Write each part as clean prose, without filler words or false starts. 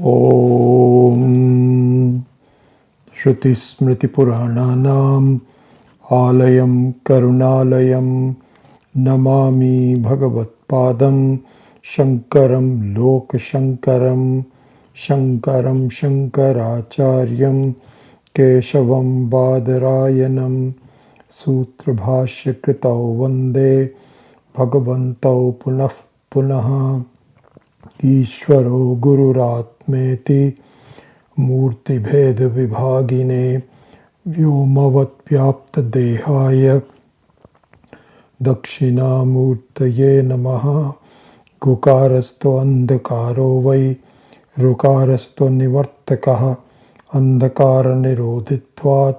Om Shruti Smriti Purananam Alayam Karunalayam Namami Bhagavat Padam Shankaram Lok Shankaram Shankaram Shankaracharyam Keshavam Badarayanam Sutra Bhashya Kritau Vande Bhagavantau Punah Punaha Ishvaro Gururatmeti Murti Bheda Vibhagine Vyomavat Vyapta Dehaya Dakshina Murtaye Namaha Gukarasto Andakaro Vai Rukarasto Nivartakaha Andakara Nirodhitvat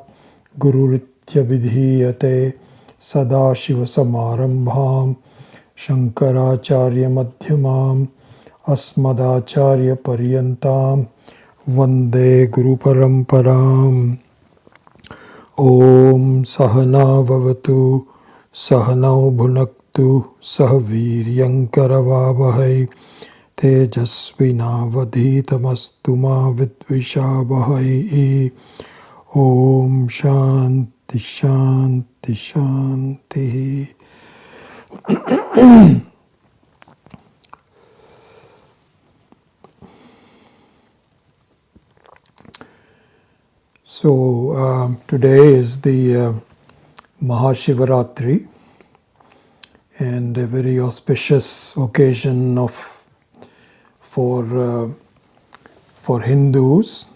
Gururitya Vidhiyate Sadashiva Samarambham Shankaracharya Madhyamam Asmadacharya Paryantam Vande Guru Paramparam. Om Sahana Vavatu Sahanau Bhunaktu Sahaviryankaravavahai Tejasvinavadhitamastu ma vidvishabhai. Om Shanti Shanti Shanti. So today is the Mahashivaratri, and a very auspicious occasion for Hindus.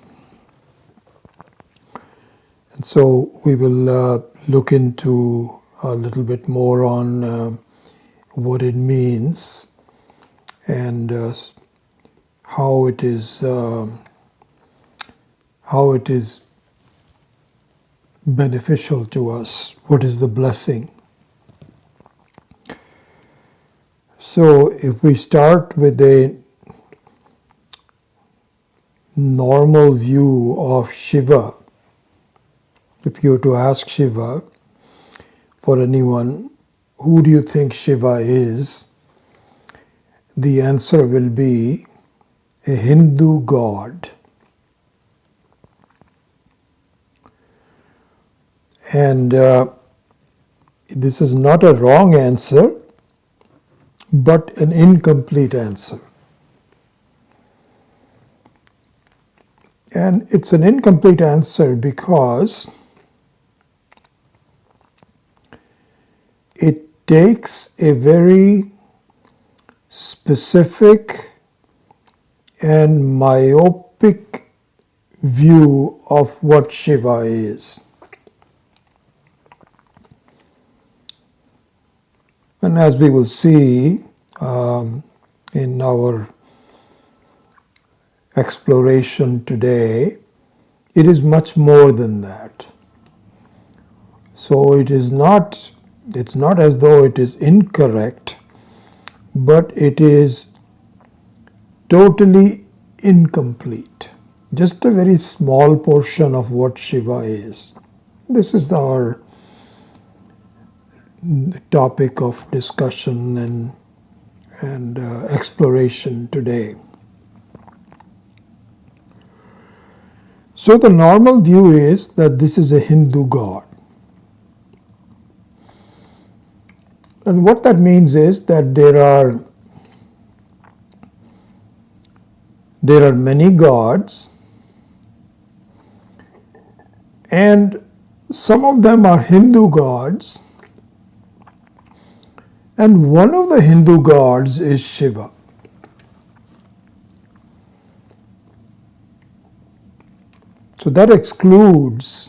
And so we will look into a little bit more on what it means and how it is beneficial to us. What is the blessing? So if we start with a normal view of Shiva, if you were to ask Shiva, for anyone, who do you think Shiva is? The answer will be a Hindu god. And this is not a wrong answer, but an incomplete answer. And it's an incomplete answer because it takes a very specific and myopic view of what Shiva is. And as we will see in our exploration today, it is much more than that. So it's not as though it is incorrect, but it is totally incomplete. Just a very small portion of what Shiva is. This is our topic of discussion and exploration today. So the normal view is that this is a Hindu god. And what that means is that there are many gods, and some of them are Hindu gods, and one of the Hindu gods is Shiva. So that excludes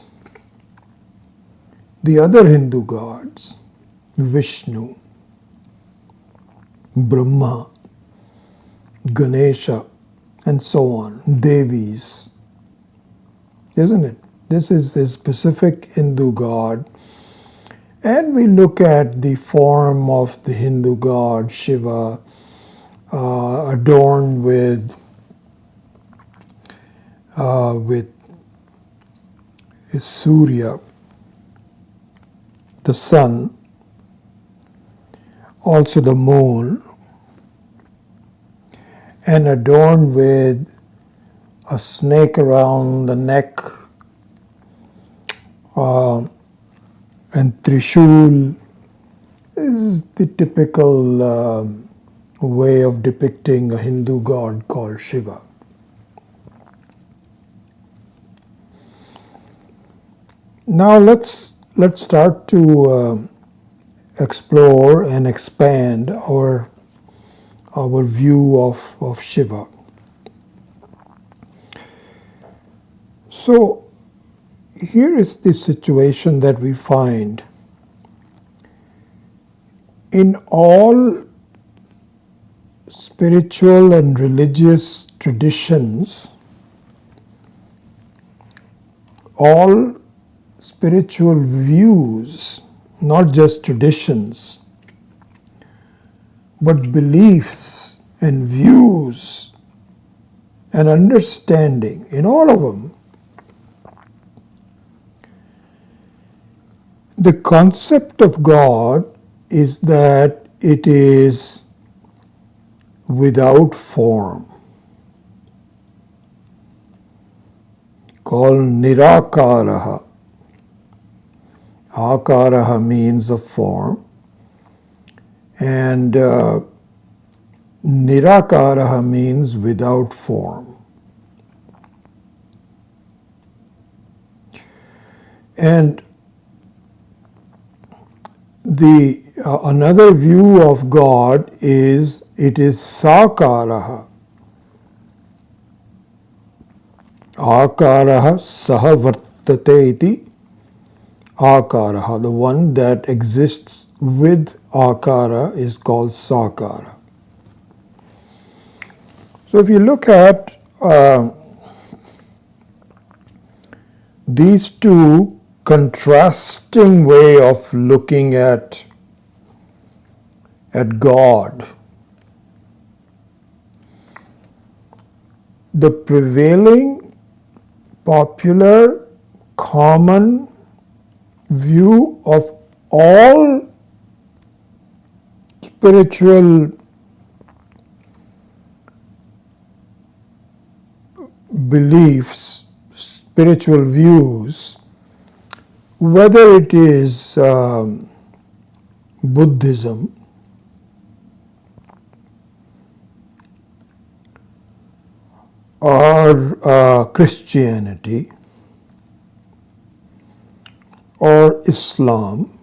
the other Hindu gods, Vishnu, Brahma, Ganesha, and so on, Devis. Isn't it? This is a specific Hindu god. And we look at the form of the Hindu god Shiva, adorned with Surya, the sun, also the moon, and adorned with a snake around the neck, and Trishul is the typical way of depicting a Hindu god called Shiva. Now let's start to explore and expand our view of Shiva. So here is the situation that we find. In all spiritual and religious traditions, all spiritual views, not just traditions, but beliefs and views and understanding, in all of them, the concept of God is that it is without form, called nirakaraha. Akaraha means a form, and nirakaraha means without form. And the another view of God is it is sakaraha. Akaraha sahavartate iti akaraha. The one that exists with akara is called sakara. So if you look at these two contrasting way of looking at God, the prevailing popular common view of all spiritual beliefs, spiritual views, whether it is Buddhism, or Christianity, or Islam,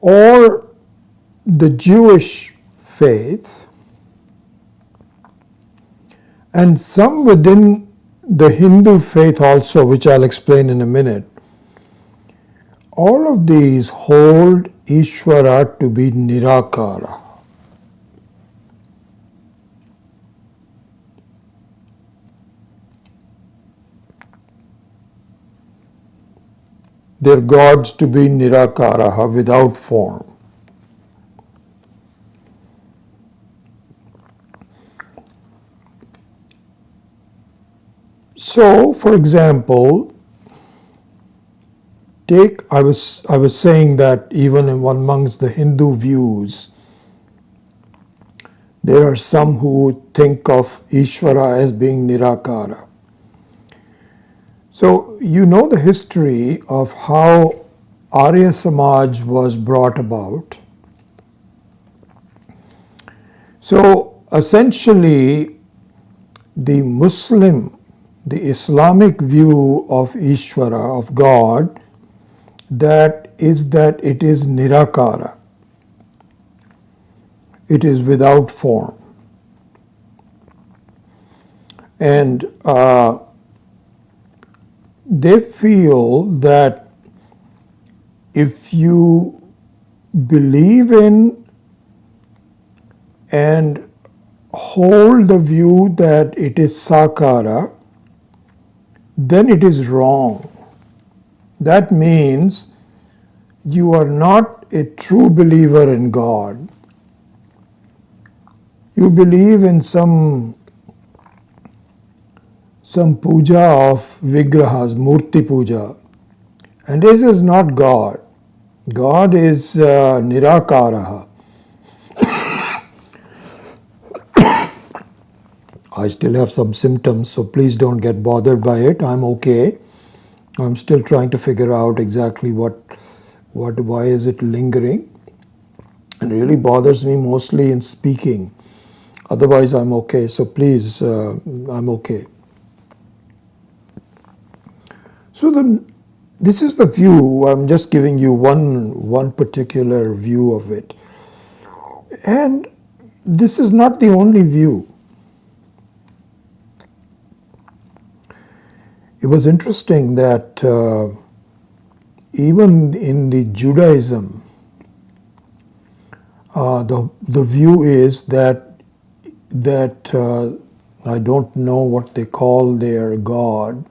or the Jewish faith, and some within the Hindu faith also, which I'll explain in a minute, all of these hold Ishvara to be Nirakara. Their gods to be Nirakaraha, without form. So, for example, I was saying that even amongst the Hindu views, there are some who think of Ishvara as being Nirakara. So you know the history of how Arya Samaj was brought about. So essentially, the Islamic view of Ishvara, of God, that it is Nirakara. It is without form. And they feel that if you believe in and hold the view that it is Sakara, then it is wrong. That means you are not a true believer in God. You believe in some puja of vigrahas, murti puja. And this is not God. God is Nirakaraha. I still have some symptoms, so please don't get bothered by it. I'm okay. I'm still trying to figure out exactly why is it lingering. It really bothers me mostly in speaking. Otherwise, I'm okay. So please, I'm okay. So this is the view. I'm just giving you one particular view of it. And this is not the only view. It was interesting that even in the Judaism, the view is that I don't know what they call their God,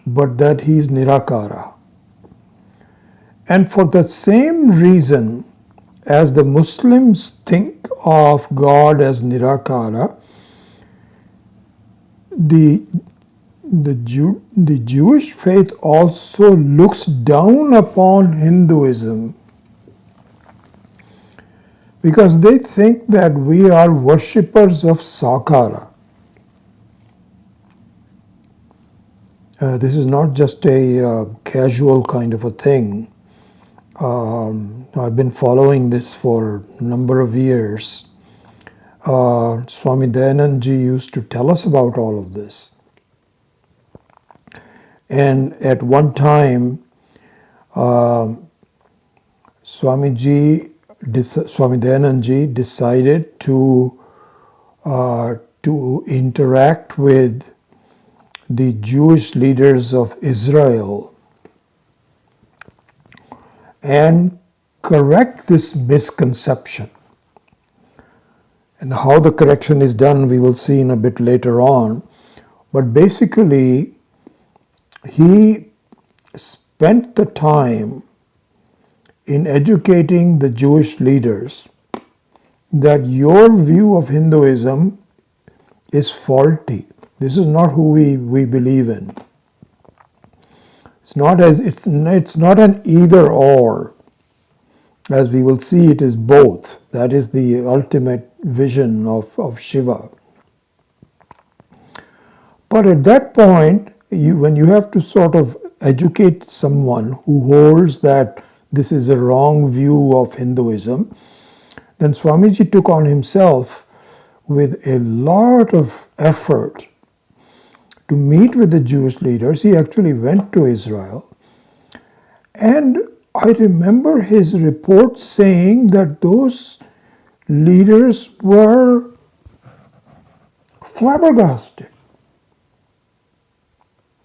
but that he's Nirakara. And for the same reason as the Muslims think of God as Nirakara, the Jewish faith also looks down upon Hinduism because they think that we are worshippers of Sakara. This is not just a casual kind of a thing. I've been following this for a number of years. Swami Dayanand Ji used to tell us about all of this. And at one time, Swami Dayanand Ji decided to interact with the Jewish leaders of Israel and correct this misconception. And how the correction is done, we will see in a bit later on. But basically, he spent the time in educating the Jewish leaders that your view of Hinduism is faulty. This is not who we believe in. It's not an either or. As we will see, it is both. That is the ultimate vision of Shiva. But at that point, when you have to sort of educate someone who holds that this is a wrong view of Hinduism, then Swamiji took on himself with a lot of effort to meet with the Jewish leaders. He actually went to Israel. And I remember his report saying that those leaders were flabbergasted.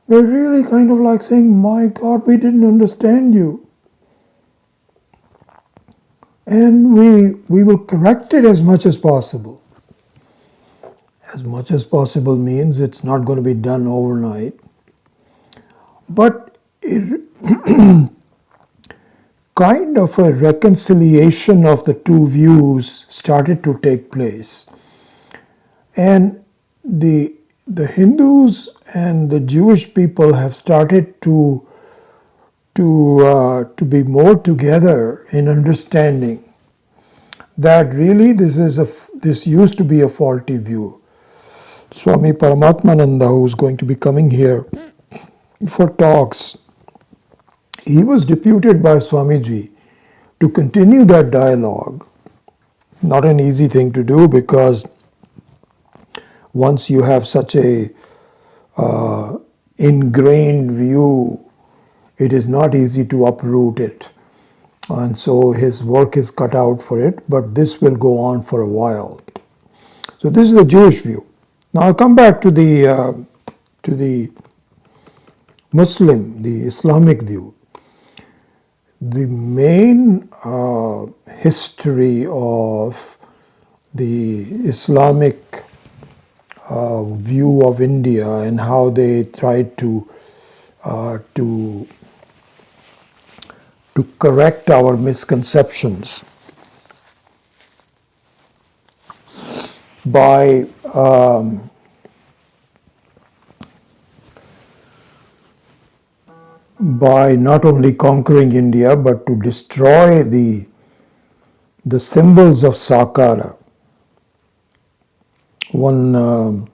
They're really kind of like saying, my God, we didn't understand you. And we will correct it as much as possible. As much as possible means it's not going to be done overnight. But kind of a reconciliation of the two views started to take place. And the Hindus and the Jewish people have started to be more together in understanding that really this used to be a faulty view. Swami Paramatmananda, who's going to be coming here for talks, he was deputed by Swamiji to continue that dialogue. Not an easy thing to do, because once you have such a ingrained view, it is not easy to uproot it. And so his work is cut out for it, but this will go on for a while. So this is the Jewish view. Now I'll come back to the Muslim, the Islamic view. The main history of the Islamic view of India and how they tried to correct our misconceptions by not only conquering India, but to destroy the symbols of Sakara. One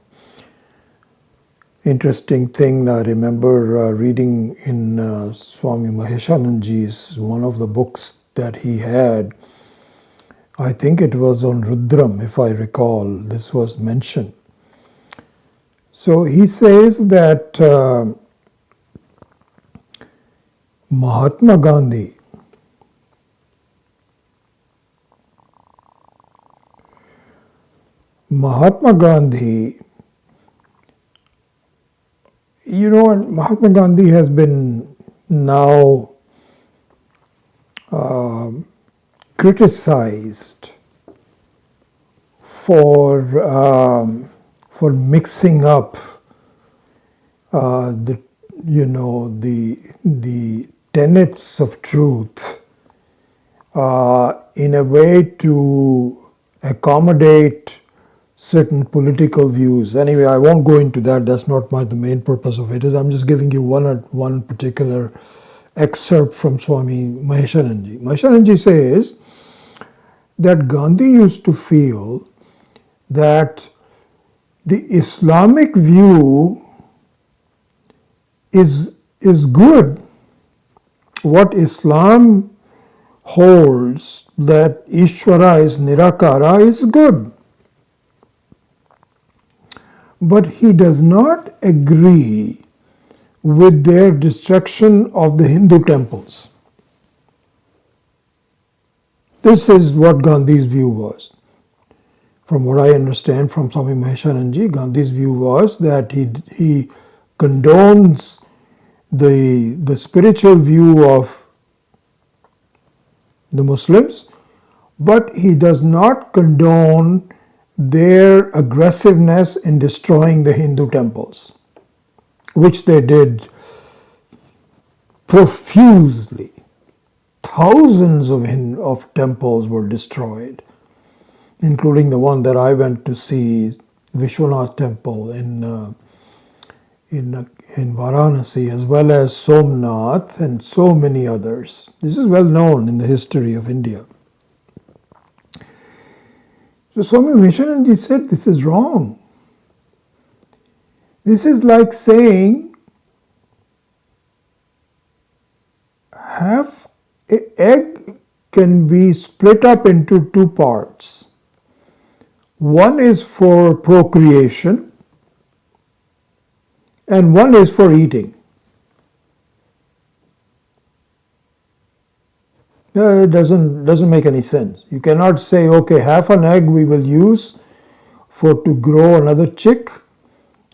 Interesting thing I remember reading in Swami Maheshananji's one of the books that he had. I think it was on Rudram, if I recall, this was mentioned. So he says that Mahatma Gandhi Mahatma Gandhi has been now criticized for mixing up the tenets of truth in a way to accommodate certain political views. Anyway, I won't go into that. That's not the main purpose of it. I'm just giving you one particular excerpt from Swami Maheshananji. Maheshananji says that Gandhi used to feel that the Islamic view is good. What Islam holds, that Ishvara is Nirakara, is good. But he does not agree with their destruction of the Hindu temples. This is what Gandhi's view was. From what I understand from Swami Maheshananji, Gandhi's view was that he condones the spiritual view of the Muslims, but he does not condone their aggressiveness in destroying the Hindu temples, which they did profusely. Thousands of temples were destroyed, including the one that I went to see, Vishwanath Temple in Varanasi, as well as Somnath and so many others. This is well known in the history of India. So Swami Maheshananji said this is wrong. This is like saying half an egg can be split up into two parts. One is for procreation and one is for eating. It doesn't make any sense. You cannot say, okay, half an egg we will use to grow another chick,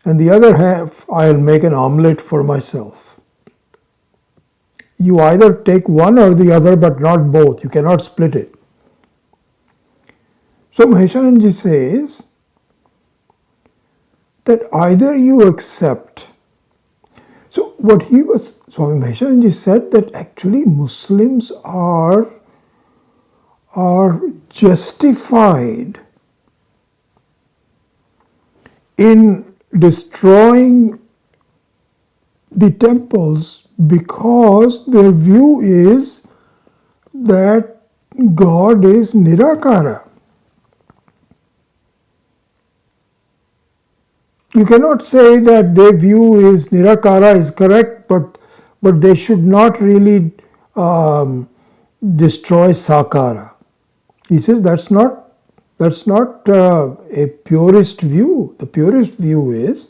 and the other half I'll make an omelette for myself. You either take one or the other, but not both. You cannot split it. So Maheshananji says that either you accept. So Swami Maheshananji said that actually Muslims are justified in destroying the temples because their view is that God is Nirakara. You cannot say that their view is Nirakara is correct, but they should not really destroy Sakara. He says that's not a purist view. The purist view is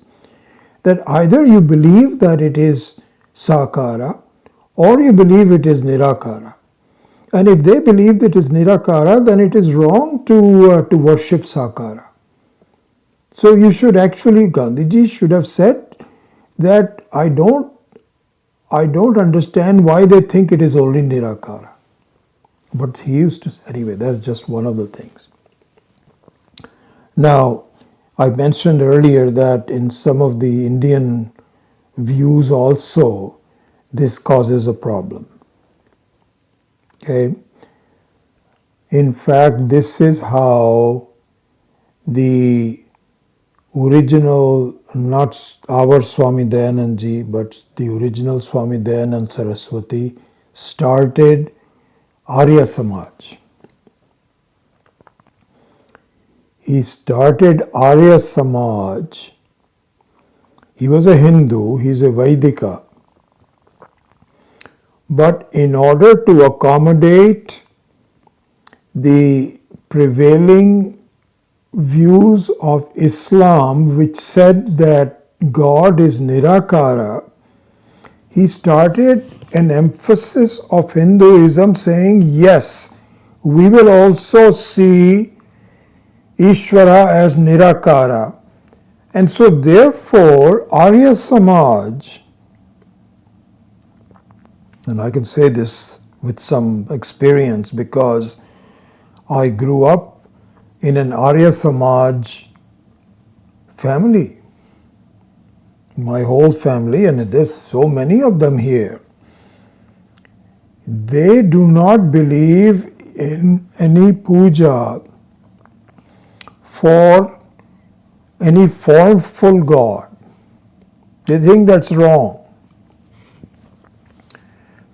that either you believe that it is Sakara or you believe it is Nirakara. And if they believe that it is Nirakara, then it is wrong to worship Sakara. So you should actually, Gandhiji should have said that I don't understand why they think it is only Nirakara. But he used to, anyway, that's just one of the things. Now, I mentioned earlier that in some of the Indian views also, this causes a problem. Okay? In fact, this is how the original, not our Swami Dayanandji, but the original Swami Dayanand Saraswati started Arya Samaj. He started Arya Samaj He was a Hindu, he's a Vaidika. But in order to accommodate the prevailing views of Islam, which said that God is Nirakara, he started an emphasis of Hinduism saying, yes, we will also see Ishvara as Nirakara. And so therefore Arya Samaj, and I can say this with some experience because I grew up in an Arya Samaj family. My whole family, and there's so many of them here, they do not believe in any puja for any formful God. They think that's wrong.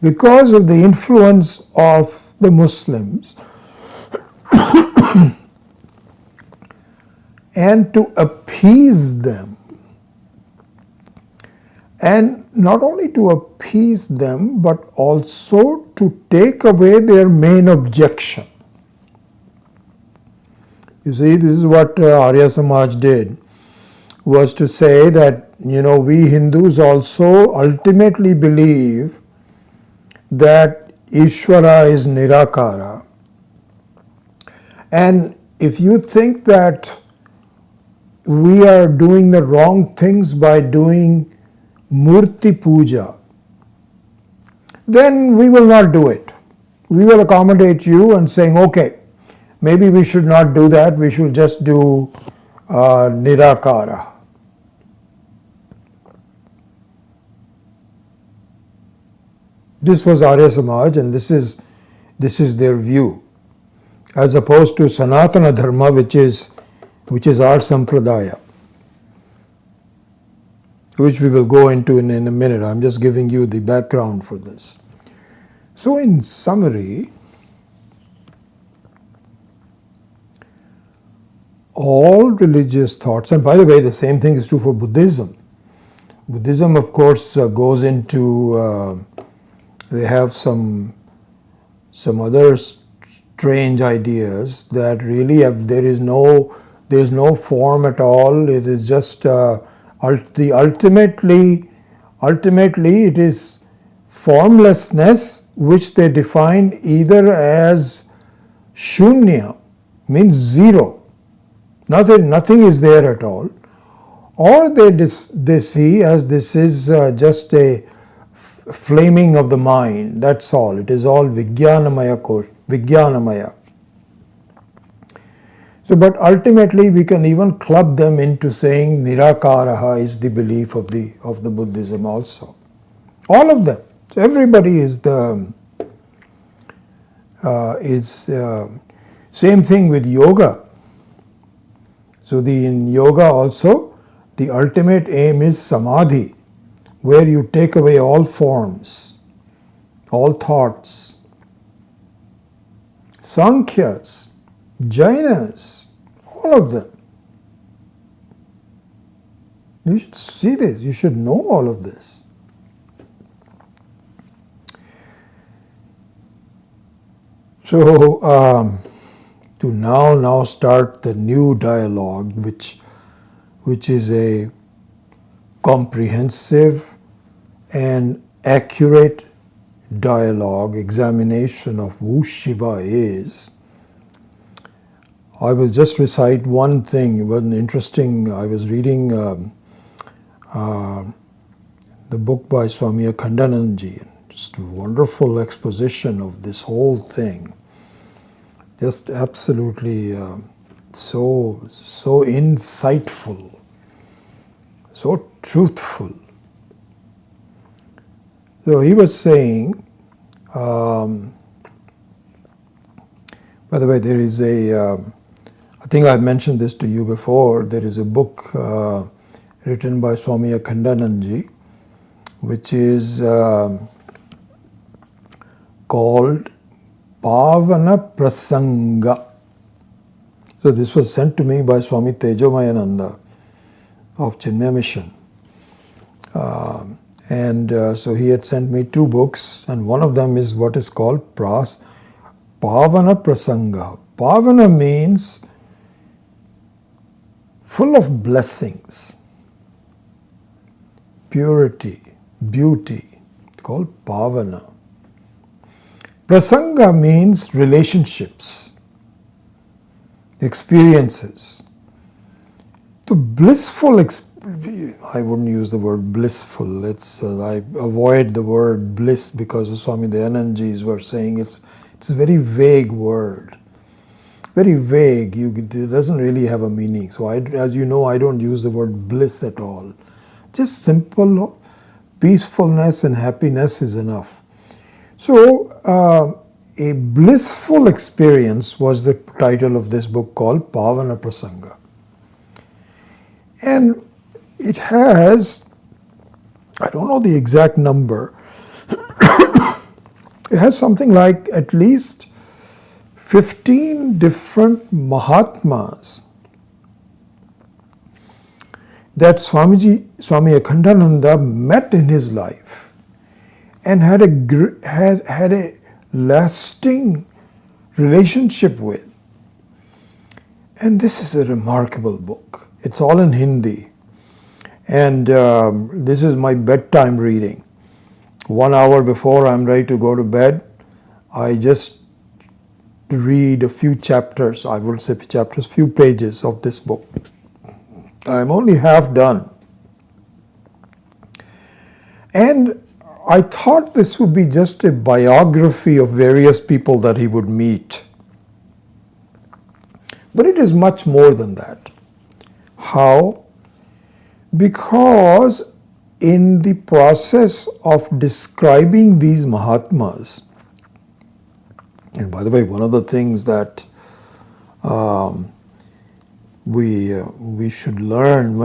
Because of the influence of the Muslims, and to appease them, and not only to appease them, but also to take away their main objection. You see, this is what Arya Samaj did, was to say that, we Hindus also ultimately believe that Ishvara is Nirakara. And if you think that we are doing the wrong things by doing Murti Puja, then we will not do it. We will accommodate you and saying, okay, maybe we should not do that, we should just do Nirakara. This was Arya Samaj, and this is their view, as opposed to Sanatana Dharma, which is our Sampradaya, which we will go into in a minute. I'm just giving you the background for this. So in summary, all religious thoughts, and by the way, the same thing is true for Buddhism. Buddhism, of course, goes into, they have some other strange ideas that really there's no form at all. It is just ultimately it is formlessness, which they define either as shunya, means zero. Nothing is there at all, or they see as this is just a flaming of the mind. That's all. It is all Vijnanamaya. So, but ultimately we can even club them into saying Nirakaraha is the belief of the Buddhism also. All of them. So everybody is same thing with yoga. So in yoga also, the ultimate aim is samadhi, where you take away all forms, all thoughts. Sankhyas, Jainas, all of them. You should see this, you should know all of this. So, to now start the new dialogue, which is a comprehensive and accurate dialogue, examination of who Shiva is. I will just recite one thing. It was interesting. I was reading the book by Swami Akhandanandji. Just a wonderful exposition of this whole thing. Just absolutely so insightful, so truthful. So he was saying, by the way, there is I think I've mentioned this to you before, there is a book written by Swami Akhandanandji, which is called Pavana Prasanga. So this was sent to me by Swami Tejomayananda of Chinmaya Mission. So he had sent me 2 books, and one of them is what is called Pavana Prasanga. Pavana means full of blessings, purity, beauty, called Pavana. Prasanga means relationships, experiences. The blissful I wouldn't use the word blissful. I avoid the word bliss because Swami Dayanandjis were saying it's a very vague word. Very vague. It doesn't really have a meaning. So as you know, I don't use the word bliss at all. Just simple peacefulness and happiness is enough. So a blissful experience was the title of this book called Pavana Prasanga. And it has, I don't know the exact number, it has something like at least 15 different Mahatmas that Swami Akhandananda met in his life and had a lasting relationship with. And this is a remarkable book. It's all in Hindi. And this is my bedtime reading. 1 hour before I'm ready to go to bed, I just read a few chapters, I will say chapters, few pages of this book. I'm only half done. And I thought this would be just a biography of various people that he would meet. But it is much more than that. How? Because in the process of describing these Mahatmas, and by the way, one of the things that we should learn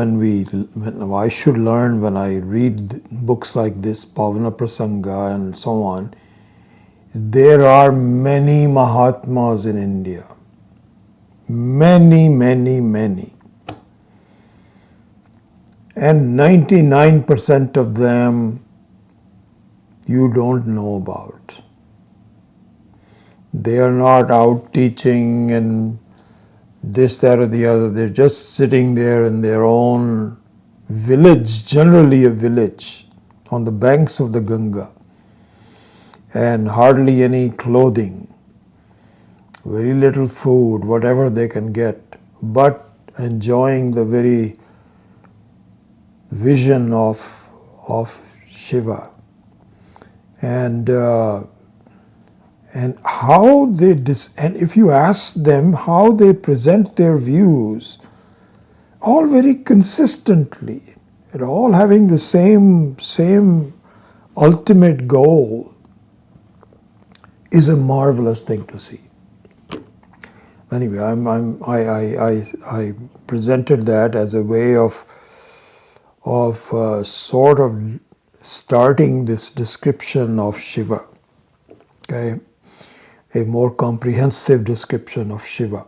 I should learn when I read books like this, Pavana Prasanga and so on, there are many Mahatmas in India. Many, many, many. And 99% of them you don't know about. They are not out teaching and this, that, or the other. They're just sitting there in their own village, generally a village, on the banks of the Ganga, and hardly any clothing, very little food, whatever they can get, but enjoying the very vision of Shiva. And how they and if you ask them how they present their views, all very consistently, and all having the same ultimate goal, is a marvelous thing to see. Anyway, I presented that as a way of sort of starting this description of Shiva. Okay, a more comprehensive description of Shiva.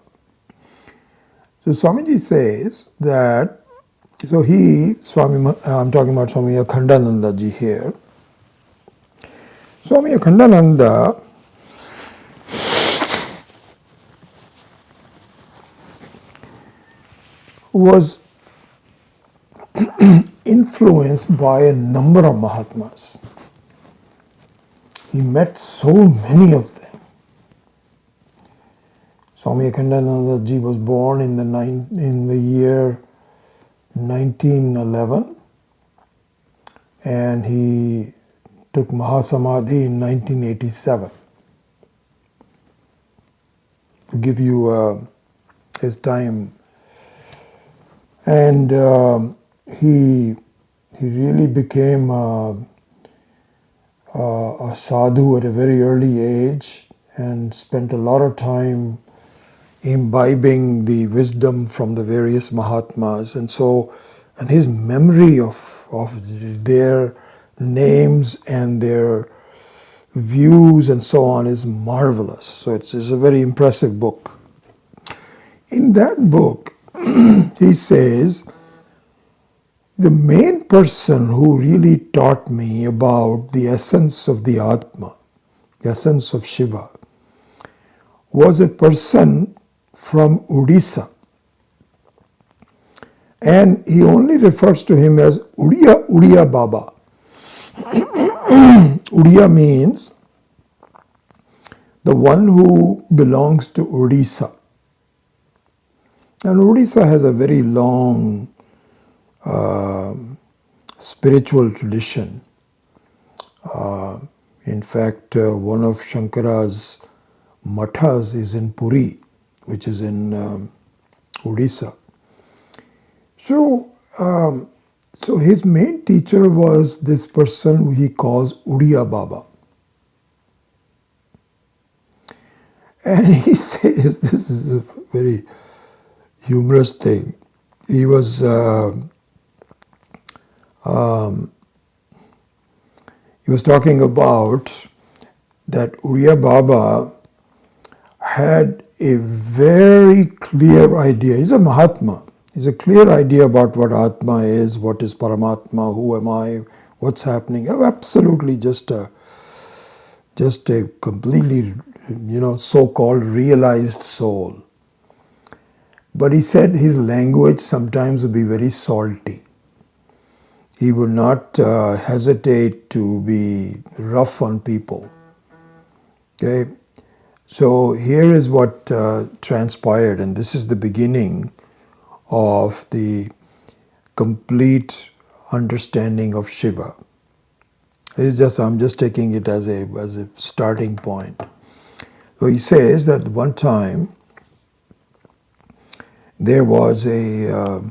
So Swamiji says that, I'm talking about Swami Akhandananda ji here. Swami Akhandananda was influenced by a number of Mahatmas. He met so many of them. Swami Akhandananda ji was born in the year 1911, and he took Mahasamadhi in 1987. To give you his time. And he really became a sadhu at a very early age and spent a lot of time imbibing the wisdom from the various Mahatmas. And his memory of their names and their views and so on is marvelous. So it's a very impressive book. In that book, he says The main person who really taught me about the essence of the Atma, the essence of Shiva, was a person from Odisha. And he only refers to him as Uriya Baba. Uriya means the one who belongs to Odisha. And Odisha has a very long spiritual tradition. In fact, one of Shankara's mathas is in Puri, which is in Odisha. So his main teacher was this person who he calls Uriya Baba. And he says, this is a very humorous thing. He was talking about that Uriya Baba had a very clear idea. He's a Mahatma. He's a clear idea about what Atma is, what is Paramatma, who am I, what's happening. Absolutely just a completely, so-called realized soul. But he said his language sometimes would be very salty. He would not hesitate to be rough on people. Okay? So here is what transpired, and this is the beginning of the complete understanding of Shiva. I'm just taking it as a starting point. So he says that one time there was a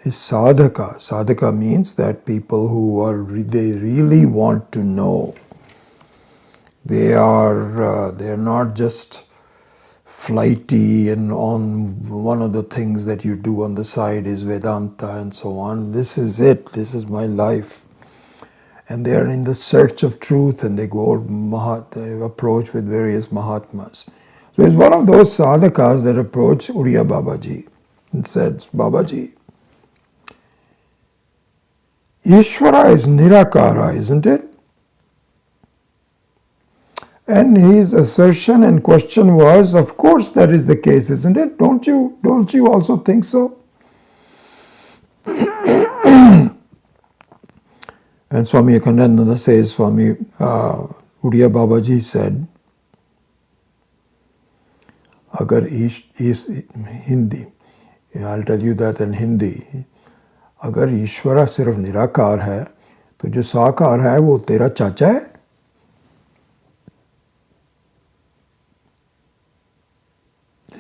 sadhaka. Sadhaka means that people who they really want to know. They're not just flighty and on one of the things that you do on the side is Vedanta and so on. This is it. This is my life. And they are in the search of truth, and they approach with various Mahatmas. So it's one of those sadhakas that approached Uriya Babaji and said, Babaji, Ishvara is Nirakara, isn't it? And his assertion and question was, of course that is the case, isn't it? Don't you also think so? And Swami Akhandananda says, Swami Uriya Babaji said, Agar Hindi, I'll tell you that in Hindi, अगर ईश्वरा सिर्फ निराकार है तो जो साकार है वो तेरा चाचा है.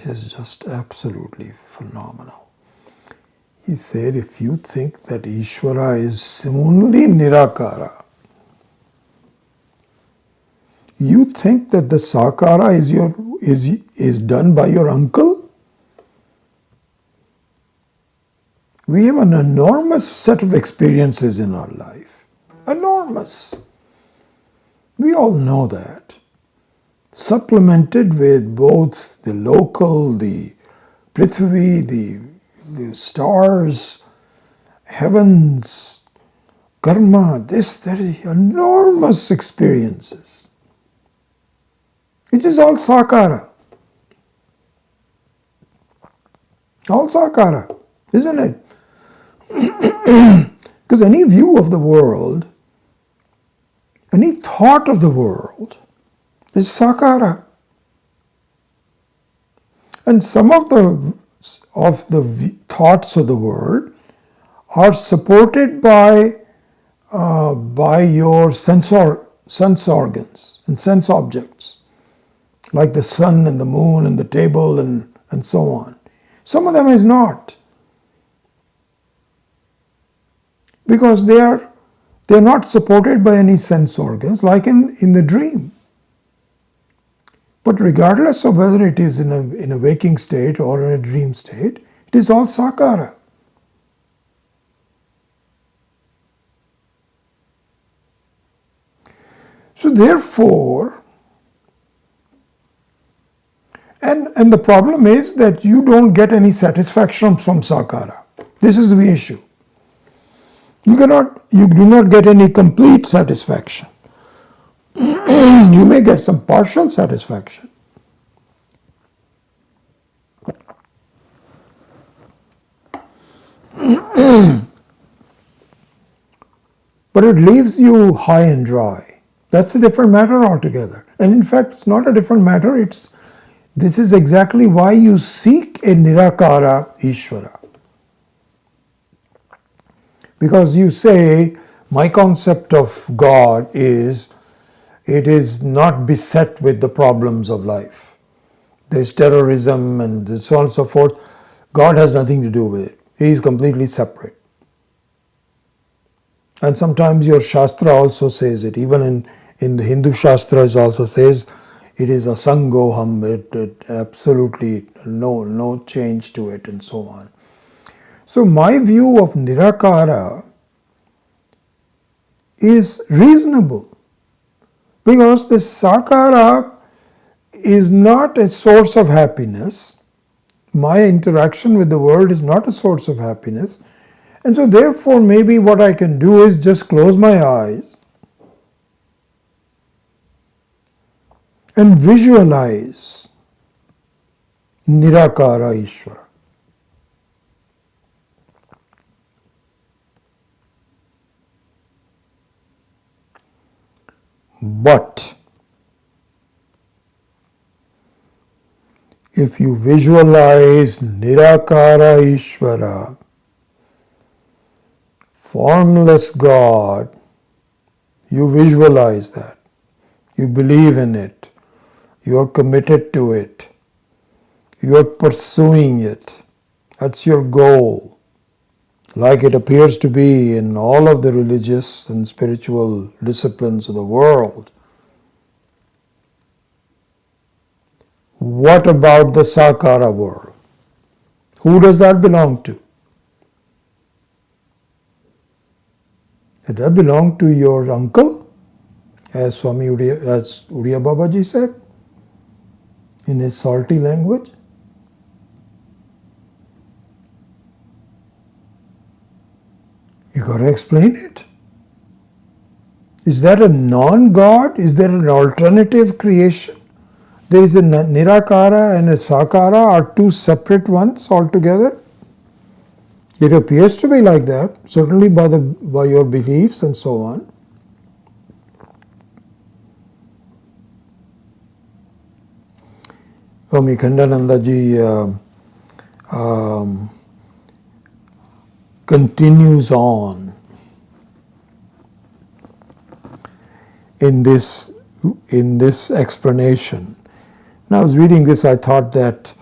This is just absolutely phenomenal. He said, if you think that Ishvara is only Nirakara, you think that the Sakara is done by your uncle? We have an enormous set of experiences in our life. Enormous. We all know that. Supplemented with both the local, the Prithvi, the stars, heavens, karma, there is enormous experiences. It is all sakara. All sakara, isn't it? Because any view of the world, any thought of the world is sakara. And some of the thoughts of the world are supported by your sense organs and sense objects, like the sun and the moon and the table and so on. Some of them is not, because they're not supported by any sense organs, like in the dream. But regardless of whether it is in a waking state or in a dream state, it is all sakara. So therefore, And the problem is that you don't get any satisfaction from Sakara. This is the issue. You do not get any complete satisfaction. You may get some partial satisfaction. But it leaves you high and dry. That's a different matter altogether. And in fact, it's not a different matter. This is exactly why you seek a Nirakara Ishvara. Because you say, my concept of God is, it is not beset with the problems of life. There's terrorism and so on and so forth. God has nothing to do with it. He is completely separate. And sometimes your Shastra also says it. Even in the Hindu Shastras also says it is a sangoham, it absolutely no change to it and so on. So my view of Nirakara is reasonable because the Sakara is not a source of happiness. My interaction with the world is not a source of happiness. And so therefore maybe what I can do is just close my eyes and visualize Nirakara Ishvara. But if you visualize Nirakara Ishvara, formless God, you visualize that. You believe in it. You are committed to it. You are pursuing it. That's your goal. Like it appears to be in all of the religious and spiritual disciplines of the world. What about the Sakara world? Who does that belong to? Does that belong to your uncle, as Uriya Babaji said in his salty language? You got to explain it. Is that a non-God? Is there an alternative creation? There is a Nirakara and a Sakara are two separate ones altogether. It appears to be like that, certainly by your beliefs and so on. Swami Khandananda ji continues on in this explanation. When I was reading this, I thought that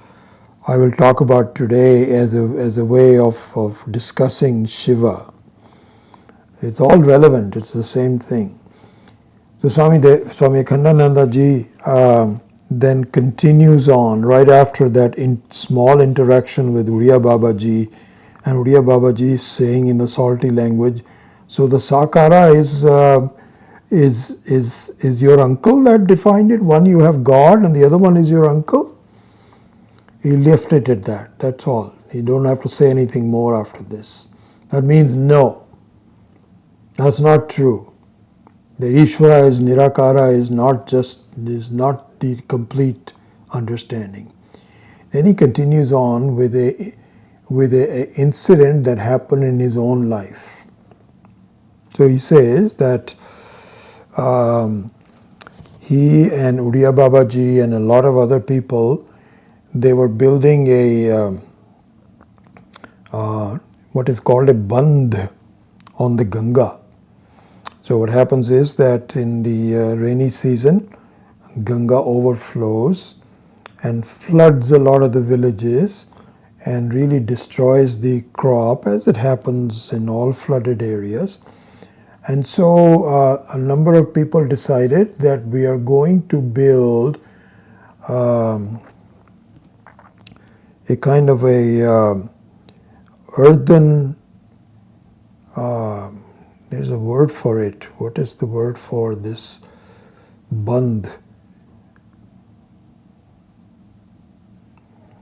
I will talk about today as a way of discussing Shiva. It's all relevant, it's the same thing. So Swami Khandananda ji then continues on right after that small interaction with Uriya Babaji, and Uriya Babaji is saying in the salty language, so the Sakara is your uncle that defined it? One you have God and the other one is your uncle? He left it at that, that's all. You don't have to say anything more after this. That means no, that's not true. The Ishvara is Nirakara is not the complete understanding. Then he continues on with a incident that happened in his own life. So he says that he and Uriya Babaji and a lot of other people, they were building what is called a bandh on the Ganga. So what happens is that in the rainy season, Ganga overflows and floods a lot of the villages and really destroys the crop, as it happens in all flooded areas. And so a number of people decided that we are going to build a kind of a earthen, there's a word for it. What is the word for this bandh?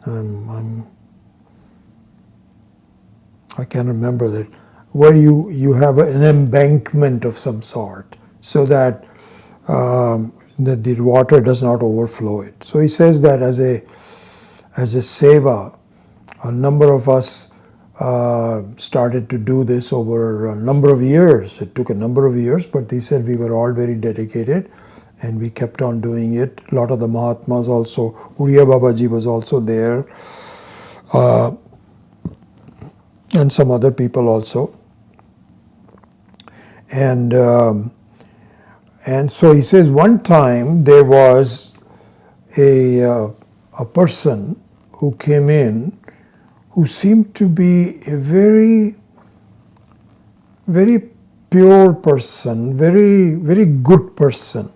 I can't remember that, where you have an embankment of some sort so that that the water does not overflow it. So he says that as a seva, a number of us started to do this over a number of years. It took a number of years, but he said we were all very dedicated and we kept on doing it. A lot of the Mahatmas also, Uriya Babaji was also there, and some other people also. And so he says one time there was a person who came in who seemed to be a very, very pure person, very, very good person.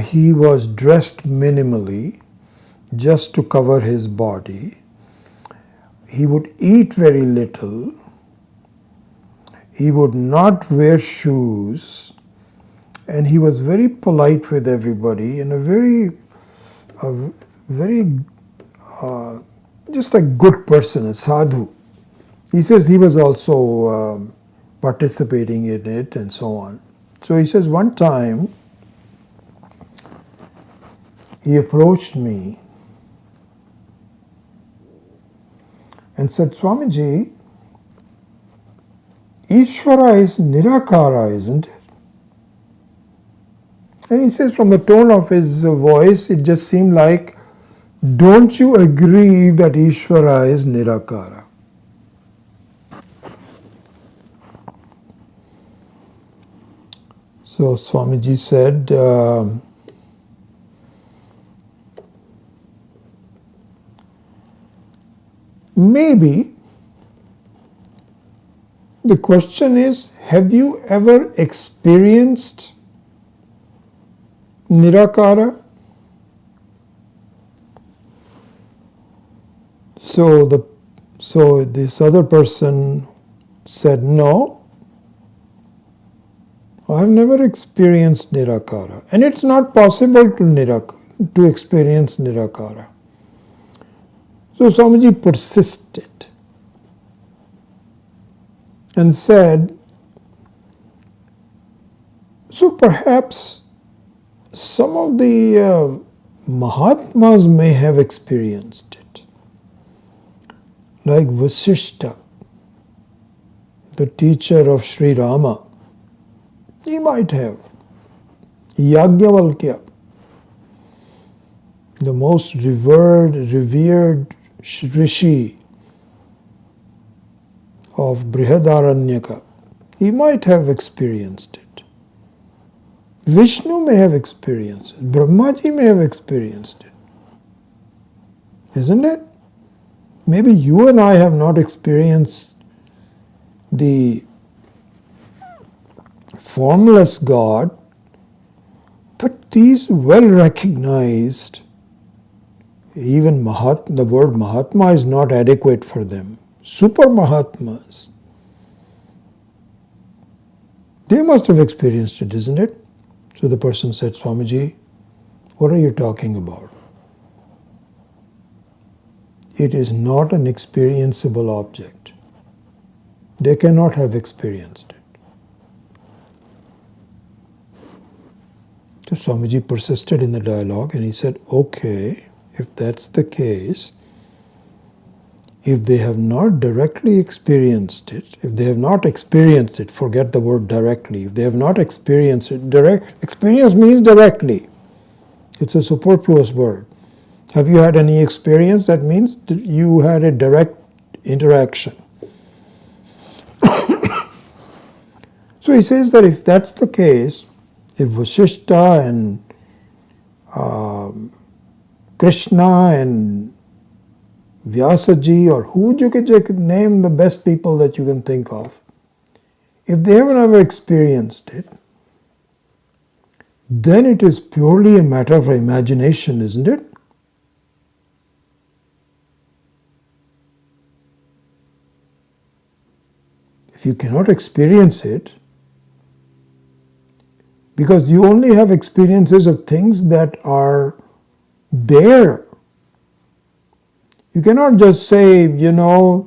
He was dressed minimally just to cover his body. He would eat very little. He would not wear shoes. And he was very polite with everybody and a very just a good person, a sadhu. He says he was also participating in it and so on. So he says one time he approached me and said, Swamiji, Ishvara is Nirakara, isn't it? And he says from the tone of his voice, it just seemed like, don't you agree that Ishvara is Nirakara? So Swamiji said, maybe. The question is, have you ever experienced Nirakara? So this other person said, no, I have never experienced Nirakara. And it's not possible to experience Nirakara. So Swamiji persisted and said, so perhaps some of the Mahatmas may have experienced it. Like Vasishta, the teacher of Sri Rama, he might have. Yajnavalkya, the most revered Rishi of Brihadaranyaka, he might have experienced it. Vishnu may have experienced it. Brahmaji may have experienced it. Isn't it? Maybe you and I have not experienced the formless God, but these well recognized, even the word Mahatma is not adequate for them. Super Mahatmas, they must have experienced it, isn't it? So the person said, Swamiji, what are you talking about? It is not an experienceable object. They cannot have experienced it. So Swamiji persisted in the dialogue and he said, okay, if that's the case, if they have not directly experienced it, forget the word directly, if they have not experienced it, experience means directly. It's a superfluous word. Have you had any experience? That means that you had a direct interaction. So he says that if that's the case, if Vasishta and Krishna and Vyasaji, or who you could name the best people that you can think of, if they haven't ever experienced it, then it is purely a matter of imagination, isn't it? If you cannot experience it, because you only have experiences of things that are there. You cannot just say, the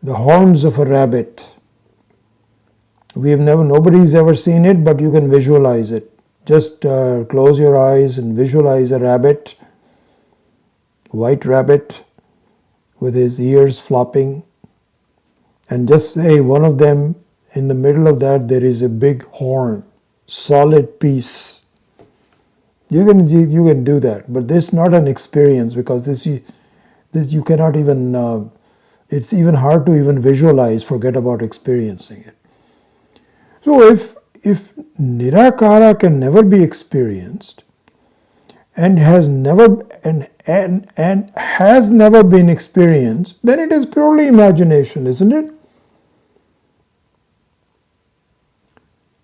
horns of a rabbit. Nobody's ever seen it, but you can visualize it. Just close your eyes and visualize a rabbit, white rabbit, with his ears flopping, and just say one of them, in the middle of that there is a big horn, solid piece. You can do that, but this is not an experience, because this you cannot even. It's even hard to even visualize. Forget about experiencing it. So if Nirakara can never be experienced, and has never and has never been experienced, then it is purely imagination, isn't it?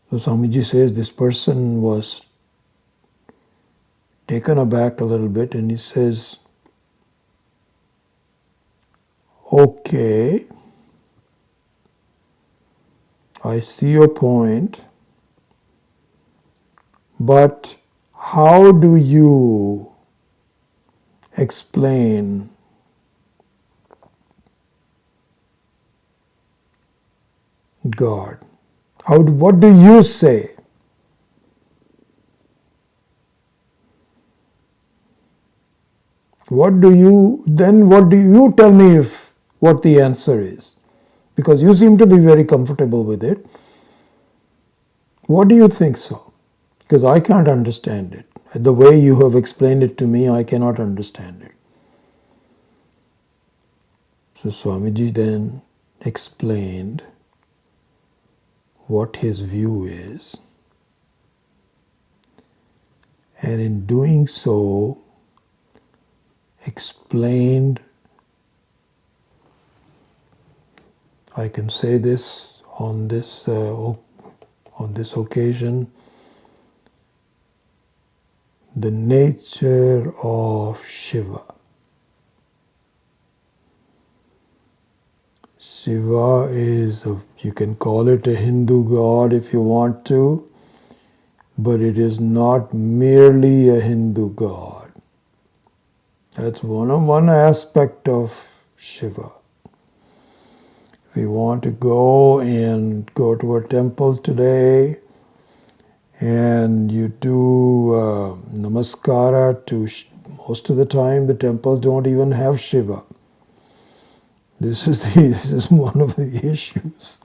So Swamiji says this person was taken aback a little bit, and he says, okay, I see your point, but how do you explain God? What do you say? What do you tell me what the answer is? Because you seem to be very comfortable with it. What do you think so? Because I can't understand it. The way you have explained it to me, I cannot understand it. So Swamiji then explained what his view is, and in doing so explained, I can say this on this occasion, the nature of Shiva. Shiva is, you can call it a Hindu god if you want to, but it is not merely a Hindu god. That's one aspect of Shiva. If you want to go to a temple today and you do namaskara to, most of the time the temples don't even have Shiva. This is one of the issues.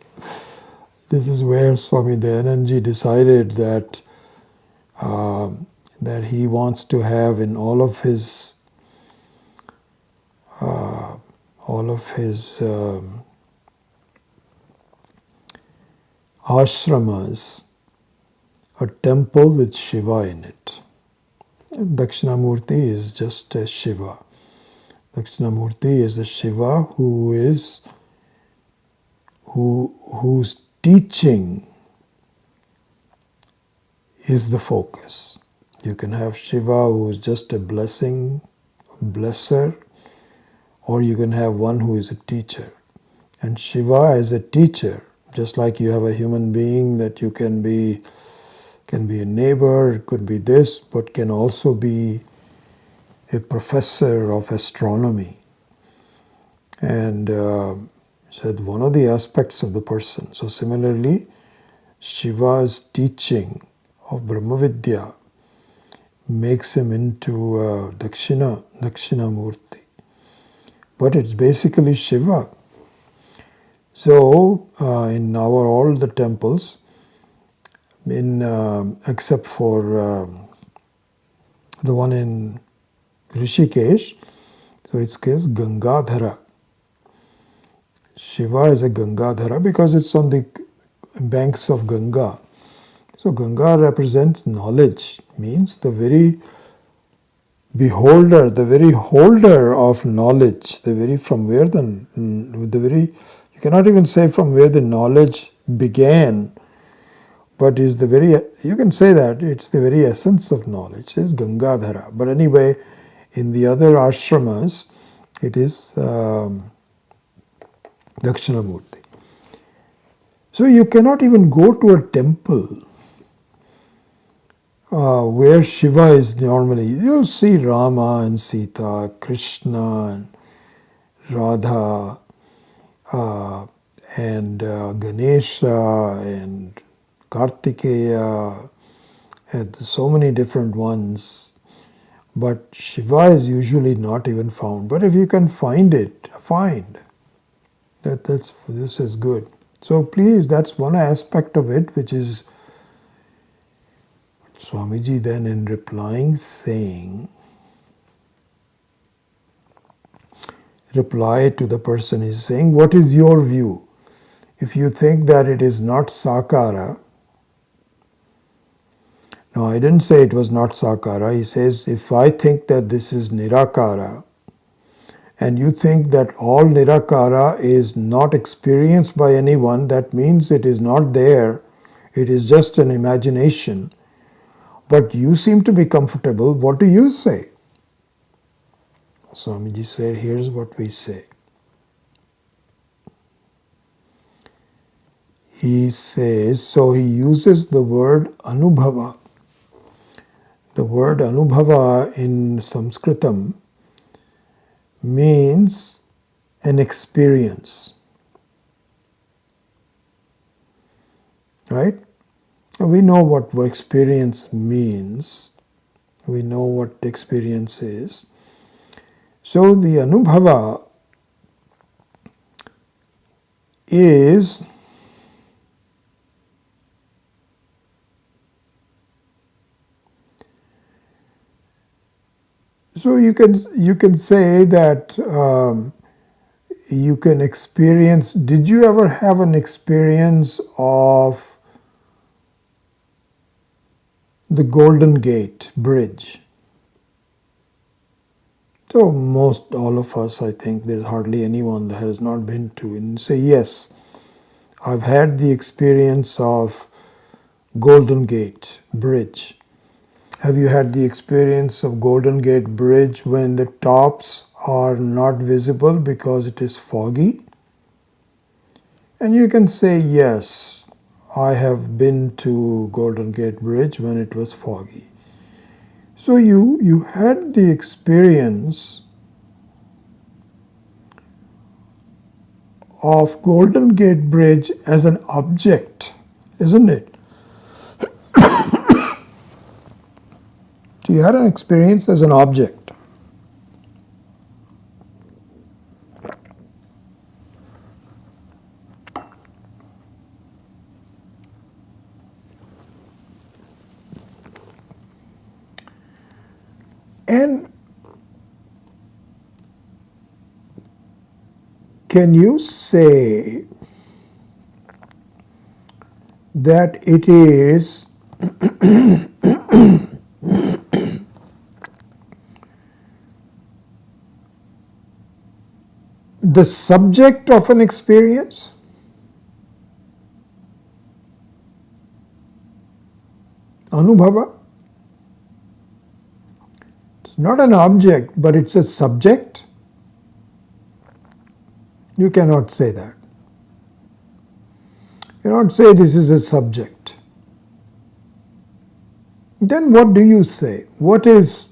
This is where Swami Dayanandji decided that that he wants to have in all of his ashramas a temple with Shiva in it. Dakshinamurti is just a Shiva. Dakshinamurti is a Shiva whose teaching is the focus. You can have Shiva who is just a blesser, or you can have one who is a teacher. And Shiva as a teacher, just like you have a human being that you can be a neighbor, it could be this, but can also be a professor of astronomy. And said one of the aspects of the person. So similarly, Shiva's teaching of Brahmavidya makes him into Dakshinamurti. But it's basically Shiva. So in all the temples, except for the one in Rishikesh, so it's called Gangadhara. Shiva is a Gangadhara because it's on the banks of Ganga. So Ganga represents knowledge, means the very beholder, the very holder of knowledge, you cannot even say from where the knowledge began, but is you can say that it's the very essence of knowledge, it's Gangadhara. But anyway, in the other ashramas, it is Dakshinamurti. So you cannot even go to a temple where Shiva is normally, you'll see Rama and Sita, Krishna and Radha, uh, and Ganesha and Kartikeya, and so many different ones. But Shiva is usually not even found. But if you can find it, find. This is good. So please, that's one aspect of it, which is Swamiji then in replying saying, reply to the person is saying, what is your view? If you think that it is not Sakara, no, I didn't say it was not Sakara. He says, if I think that this is Nirakara, and you think that all Nirakara is not experienced by anyone, that means it is not there, it is just an imagination. But you seem to be comfortable, what do you say? Swamiji said, here's what we say. He says, so he uses the word Anubhava. The word Anubhava in Sanskritam means an experience. Right? We know what experience means. We know what experience is. So the Anubhava is so you can say that you can experience. Did you ever have an experience of the Golden Gate Bridge? So most all of us, I think, there's hardly anyone that has not been to and say, yes, I've had the experience of Golden Gate Bridge. Have you had the experience of Golden Gate Bridge when the tops are not visible because it is foggy? And you can say, yes, I have been to Golden Gate Bridge when it was foggy. So you had the experience of Golden Gate Bridge as an object, isn't it? So you had an experience as an object. And can you say that it is the subject of an experience? Anubhava? It's not an object, but it's a subject. You cannot say that. You cannot say this is a subject. Then what do you say? What is?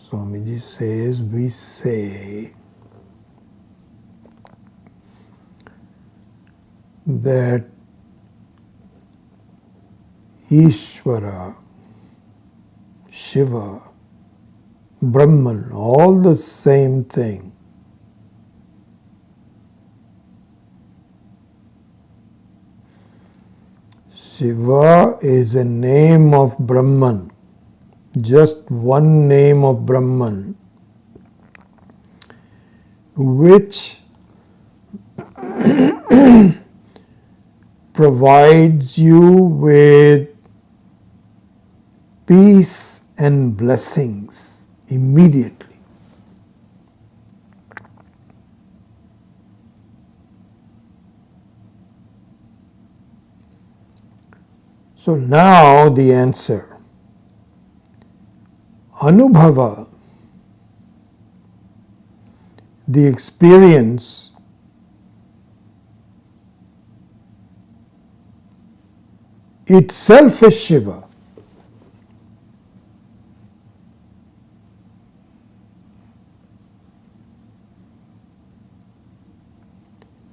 Swamiji says, we say that Ishvara, Shiva, Brahman, all the same thing. Shiva is a name of Brahman, just one name of Brahman, which provides you with peace and blessings immediately. So now the answer. Anubhava, the experience itself is Shiva.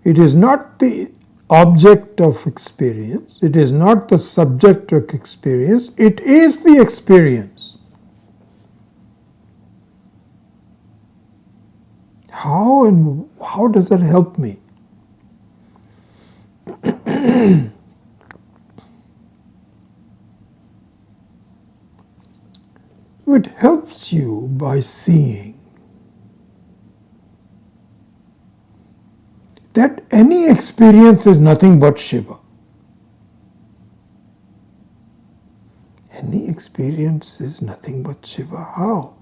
It is not the object of experience, it is not the subject of experience, it is the experience. How does that help me? It helps you by seeing that any experience is nothing but Shiva. Any experience is nothing but Shiva. How?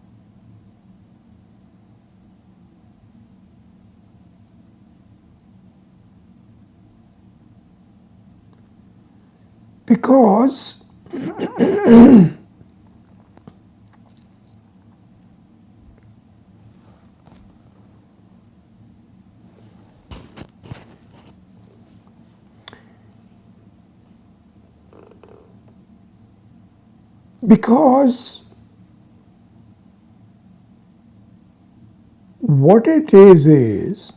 Because what it is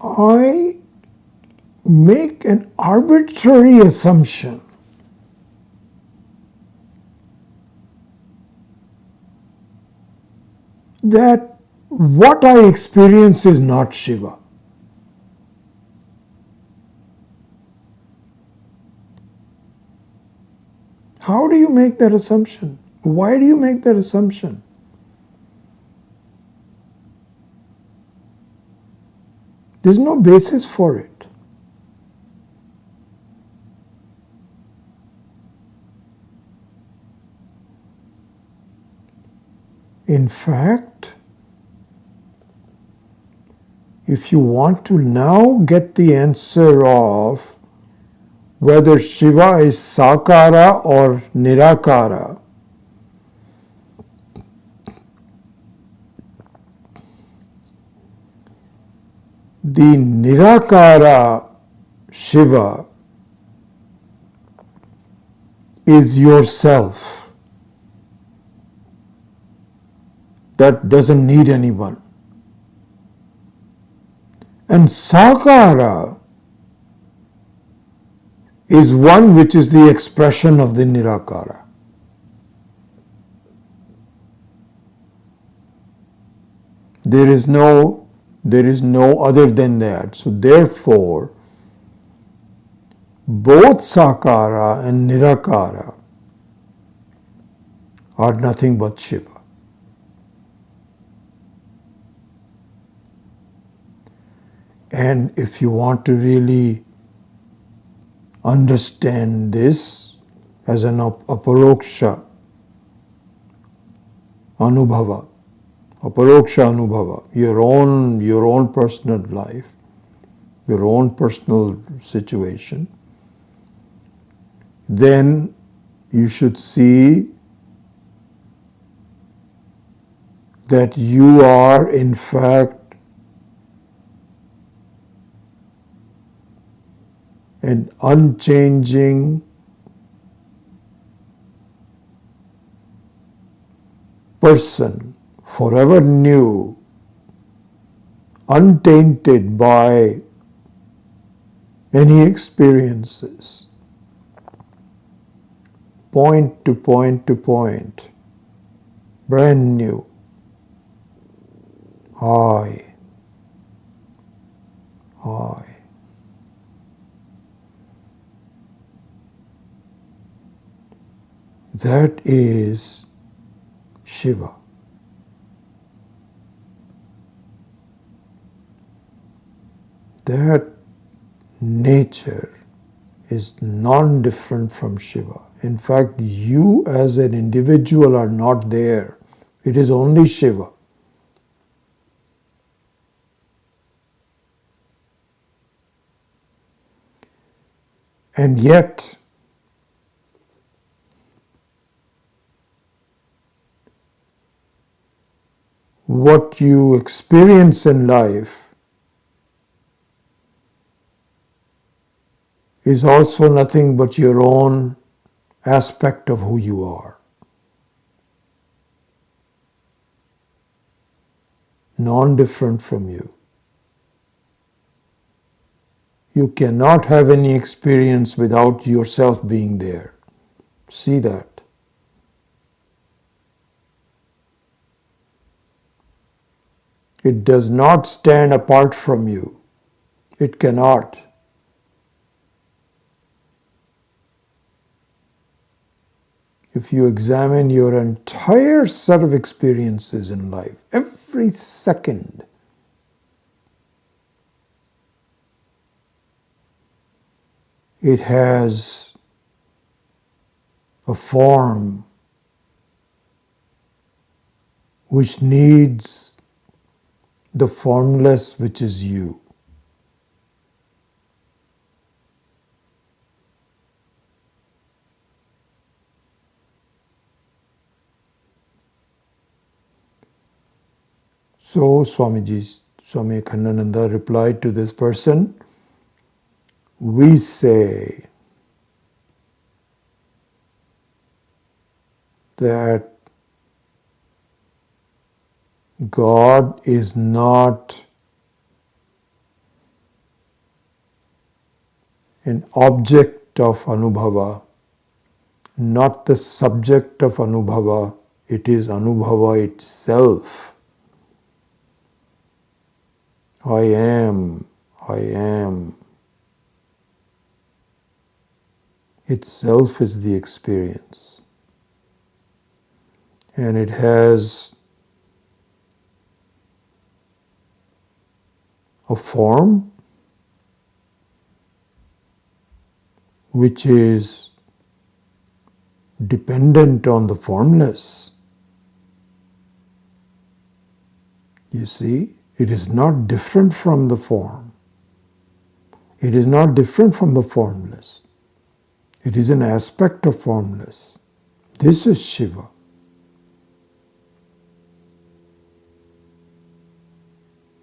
I make an arbitrary assumption that what I experience is not Shiva. How do you make that assumption? Why do you make that assumption? There's no basis for it. In fact, if you want to now get the answer of whether Shiva is Sakara or Nirakara, the Nirakara Shiva is yourself. That doesn't need anyone. And Sakara is one which is the expression of the Nirakara. There is no other than that. So therefore, both Sakara and Nirakara are nothing but Shiva. And if you want to really understand this as an aparoksha anubhava, your own personal life, your own personal situation, then you should see that you are in fact an unchanging person, forever new, untainted by any experiences, point to point to point, brand new. I. That is Shiva. That nature is non-different from Shiva. In fact, you as an individual are not there. It is only Shiva. And yet, what you experience in life is also nothing but your own aspect of who you are. Non-different from you. You cannot have any experience without yourself being there. See that. It does not stand apart from you. It cannot. If you examine your entire set of experiences in life, every second, it has a form which needs the formless, which is you. So Swami Akhandananda replied to this person, we say that God is not an object of Anubhava, not the subject of Anubhava, it is Anubhava itself. I am. Itself is the experience. And it has a form which is dependent on the formless. You see, it is not different from the form. It is not different from the formless. It is an aspect of formless. This is Shiva.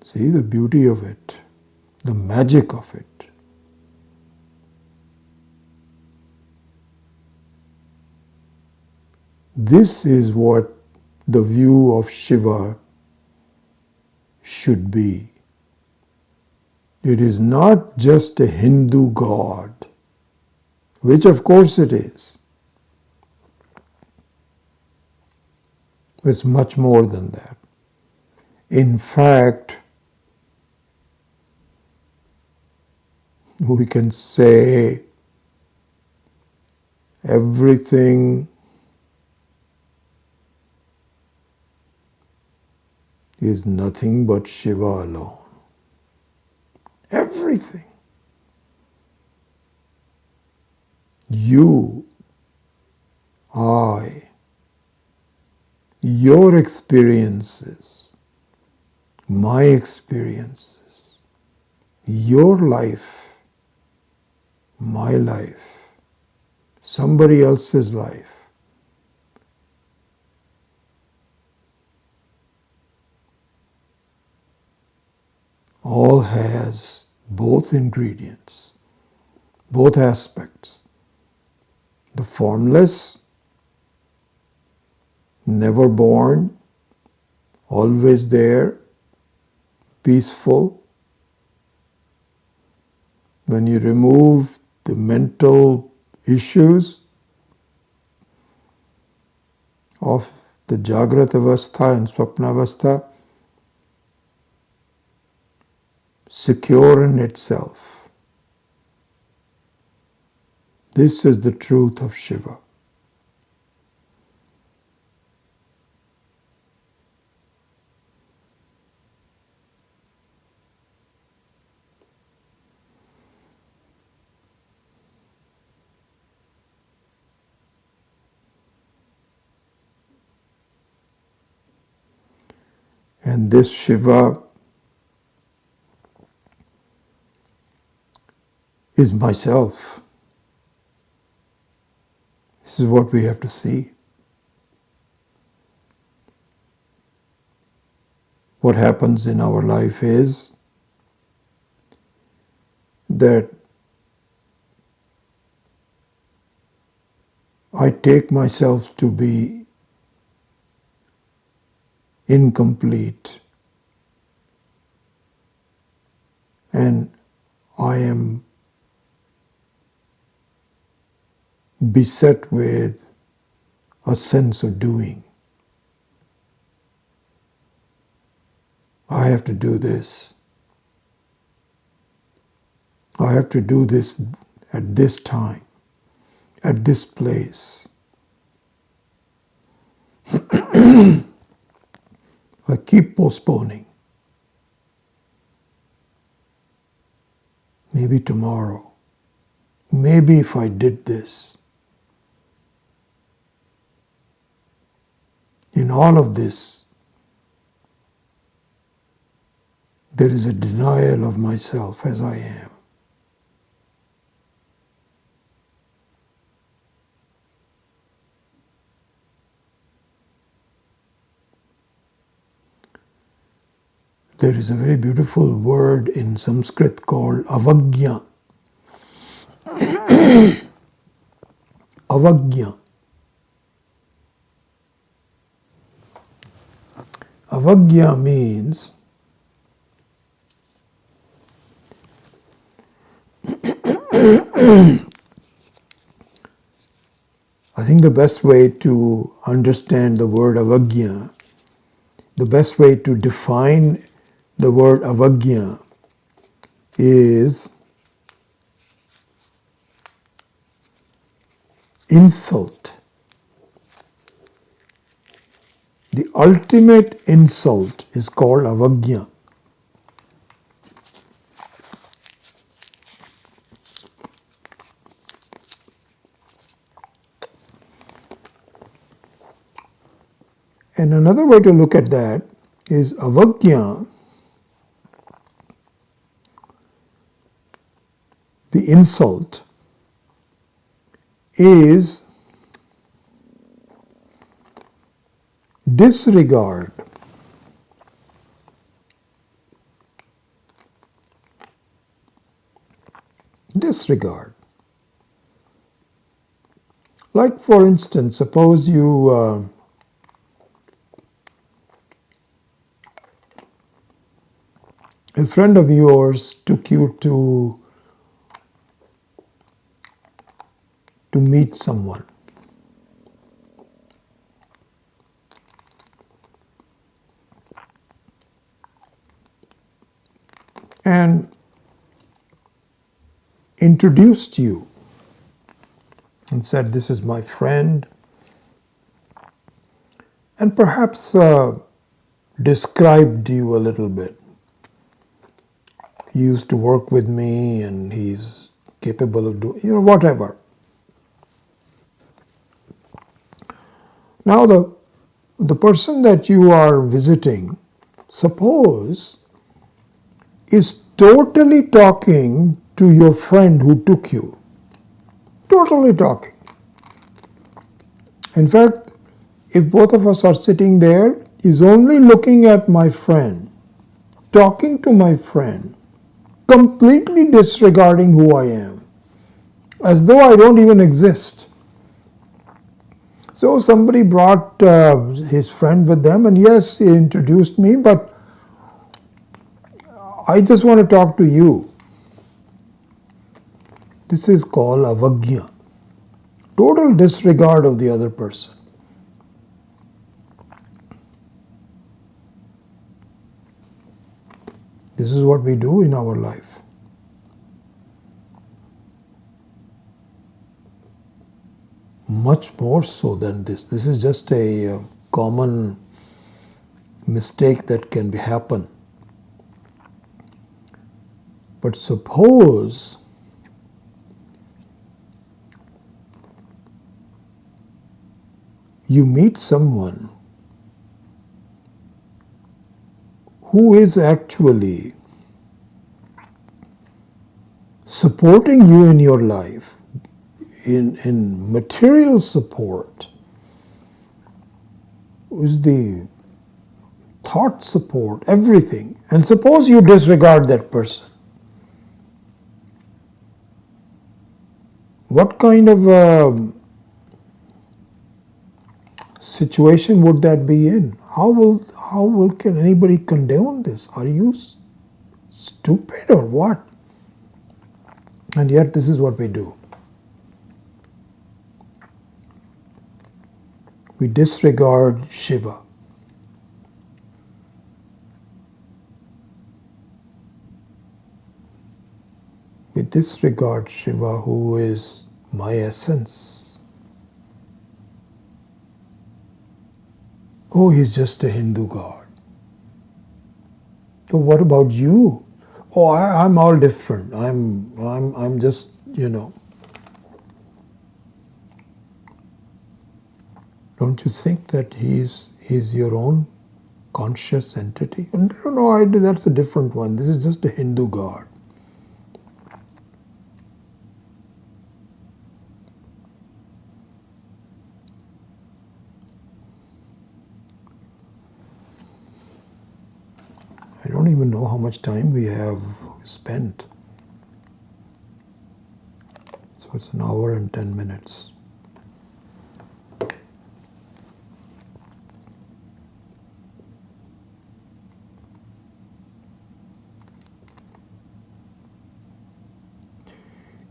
See the beauty of it, the magic of it. This is what the view of Shiva should be. It is not just a Hindu god, which of course it is. It's much more than that. In fact, we can say everything is nothing but Shiva alone. Everything. You, I, your experiences, my experiences, your life, my life, somebody else's life, all has both ingredients, both aspects. The formless, never born, always there, peaceful. When you remove the mental issues of the Jagrat Avastha and Swapna Avastha, secure in itself. This is the truth of Shiva. And this Shiva is myself. This is what we have to see. What happens in our life is that I take myself to be incomplete and I am beset with a sense of doing. I have to do this. I have to do this at this time, at this place. I keep postponing. Maybe tomorrow. Maybe if I did this. In all of this, there is a denial of myself as I am. There is a very beautiful word in Sanskrit called avagya. Avagya. Avagya means I think the best way to understand the word avagya, the best way to define the word avagya is insult. The ultimate insult is called avagya. And another way to look at that is avagya, the insult, is disregard. Disregard. Like for instance, suppose you a friend of yours took you to meet someone. And introduced you and said, "This is my friend," and perhaps described you a little bit. He used to work with me and he's capable of doing, whatever. Now the person that you are visiting, suppose, is totally talking to your friend who took you. Totally talking. In fact, if both of us are sitting there, he's only looking at my friend, talking to my friend, completely disregarding who I am, as though I don't even exist. So somebody brought his friend with them, and yes, he introduced me, but I just want to talk to you. This is called avagya. Total disregard of the other person. This is what we do in our life. Much more so than this. This is just a common mistake that can happen. But suppose you meet someone who is actually supporting you in your life, in material support, is the thought support, everything. And suppose you disregard that person. What kind of situation would that be in? How will can anybody condone this? Are you stupid or what? And yet this is what we do. We disregard Shiva. We disregard Shiva, who is my essence. Oh, he's just a Hindu god. So what about you? Oh, I'm all different. I'm just, Don't you think that he's your own conscious entity? No, that's a different one. This is just a Hindu god. I don't even know how much time we have spent. So it's an hour and 10 minutes.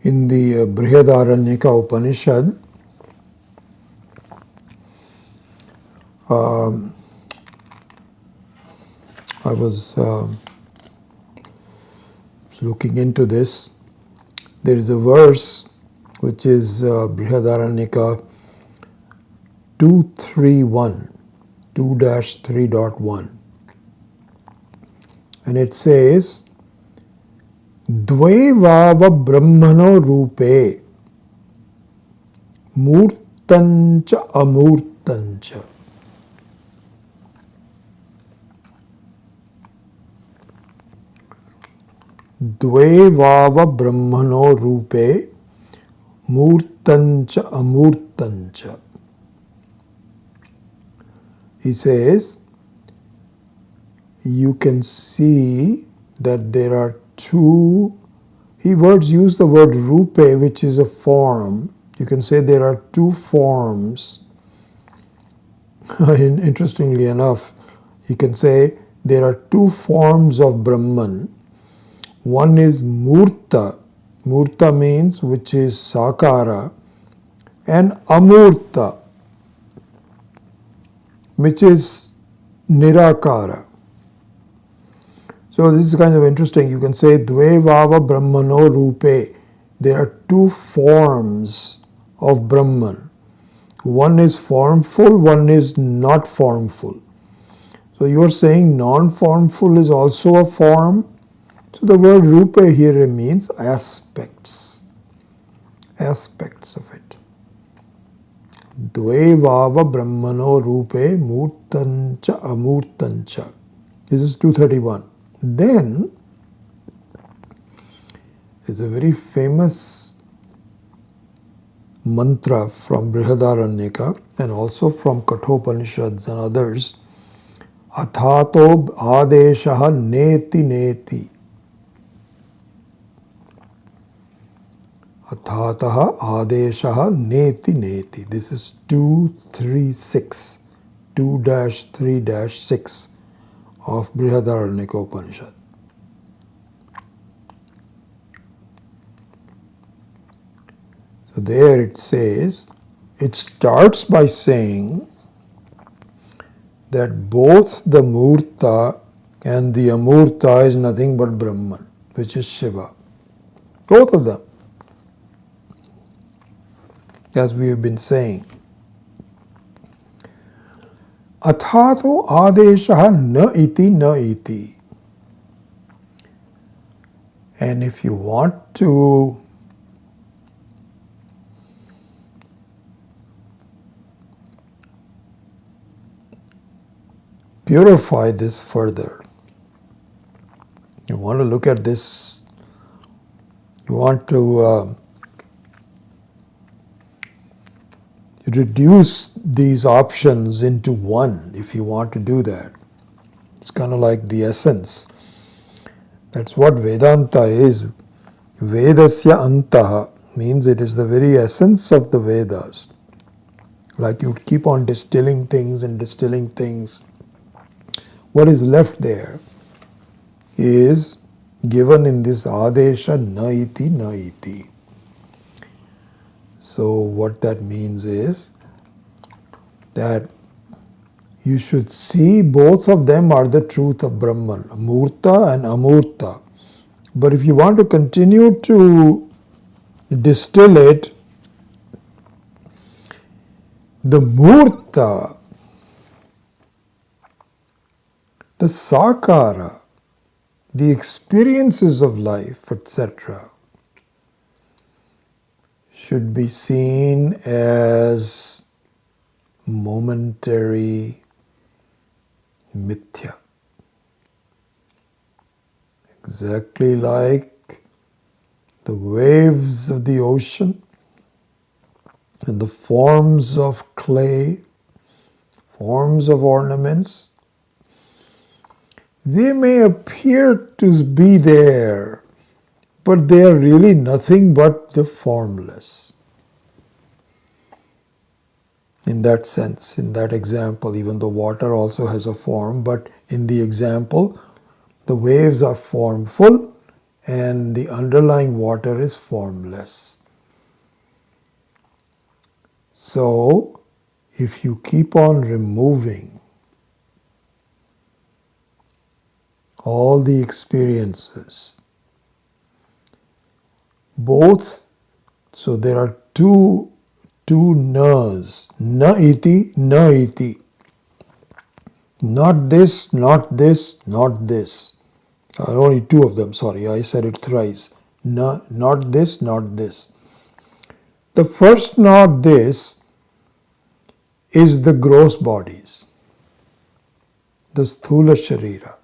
In the Brihadaranyaka Upanishad, I was looking into this. There is a verse which is Brihadaranyaka 231, 2-3.1. And it says, Dve vava brahmano rupe murtancha amurtancha. Dve vava brahmano rupe murtancha amurtancha. He says, you can see that there are two, he use the word rupe, which is a form. You can say there are two forms. Interestingly enough, you can say there are two forms of Brahman. One is Murta. Murta means which is Sakara, and Amurta, which is Nirakara. So this is kind of interesting. You can say Dve vava brahmano rupe. There are two forms of Brahman. One is formful, one is not formful. So you are saying non-formful is also a form. So the word rupe here means aspects. Aspects of it. Dve vava brahmano rupe murtancha amurtancha. This is 231. Then, there's a very famous mantra from Brihadaranyaka and also from Kathopanishads and others. Athato adeshaha neti neti. Athataha adeshaha neti neti. This is 236, 2-3-6 of Brihadaranyaka Upanishad. So there it says, it starts by saying that both the Murta and the Amurta is nothing but Brahman, which is Shiva. Both of them. As we have been saying. Athato adeshaha na iti. And if you want to purify this further, you want to look at this, you want to reduce these options into one, if you want to do that. It's kind of like the essence. That's what Vedanta is. Vedasya antaha means it is the very essence of the Vedas. Like you keep on distilling things and distilling things. What is left there is given in this Adesha Naiti Naiti. So what that means is that you should see both of them are the truth of Brahman, Murta and Amurta. But if you want to continue to distill it, the Murta, the Sakara, the experiences of life, etc., should be seen as momentary mithya. Exactly like the waves of the ocean and the forms of clay, forms of ornaments, they may appear to be there, but they are really nothing but the formless. In that sense, in that example, even though water also has a form, but in the example, the waves are formful and the underlying water is formless. So, if you keep on removing all the experiences, both, so there are two nas, na iti, not this, not this, not this. Only two of them, sorry, I said it thrice. Na, not this, not this. The first not this is the gross bodies, the sthula sharira.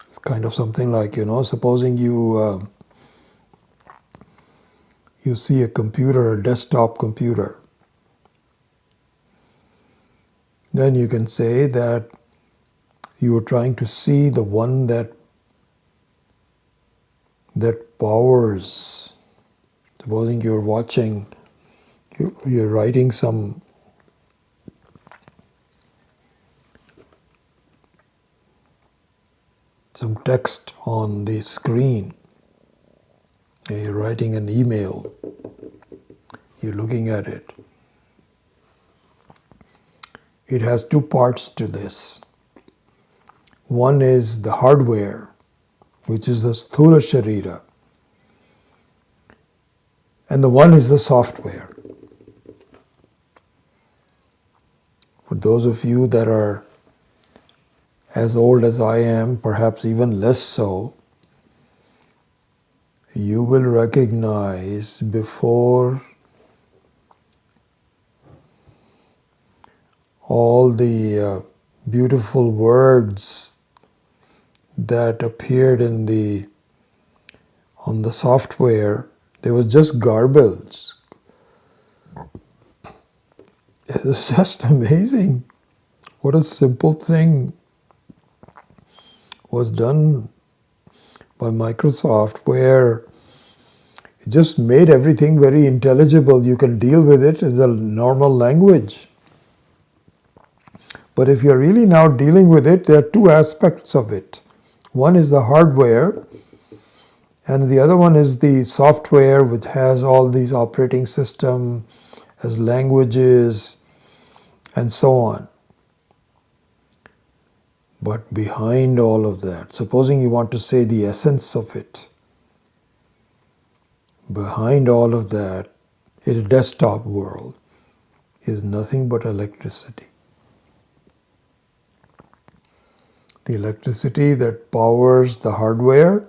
It's kind of something like, supposing you see a computer, a desktop computer. Then you can say that you are trying to see the one that powers. Supposing you're watching, you're writing some text on the screen. You're writing an email. You're looking at it. It has two parts to this. One is the hardware, which is the sthula sharira. And the one is the software. For those of you that are as old as I am, perhaps even less so, you will recognize before all the beautiful words that appeared on the software, there was just garbles. It is just amazing what a simple thing was done by Microsoft, where it just made everything very intelligible. You can deal with it in the normal language. But if you're really now dealing with it, there are two aspects of it. One is the hardware, and the other one is the software, which has all these operating system, has languages, and so on. But behind all of that, supposing you want to say the essence of it, behind all of that, in a desktop world, is nothing but electricity. The electricity that powers the hardware,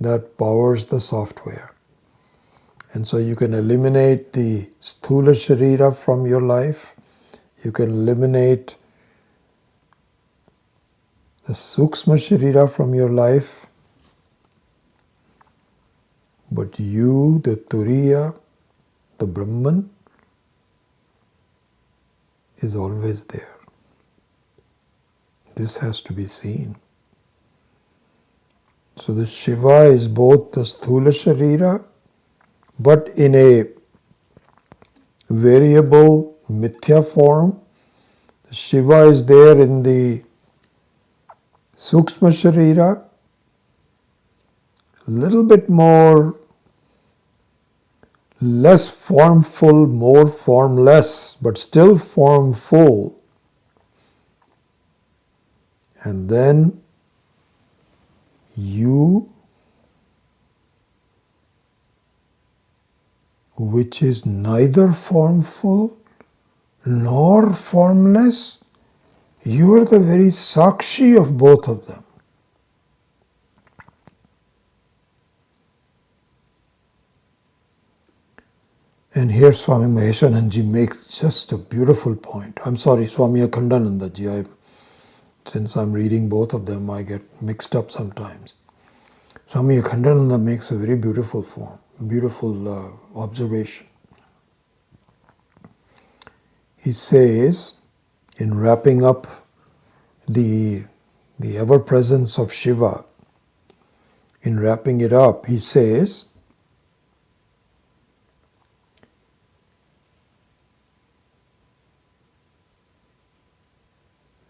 that powers the software. And so you can eliminate the sthula sharira from your life. You can eliminate the sukshma sharira from your life. But you, the turiya, the Brahman, is always there. This has to be seen. So the Shiva is both the sthula sharira, but in a variable mithya form. Shiva is there in the Sukshma Sharira, a little bit more, less formful, more formless, but still formful. And then you, which is neither formful nor formless, you are the very Sakshi of both of them. And here Swami Maheshananji makes just a beautiful point. I'm sorry, Swami Akhandanandaji. Since I'm reading both of them, I get mixed up sometimes. Swami Akhandananda makes a very beautiful observation. He says, in wrapping up the ever-presence of Shiva, in wrapping it up, he says,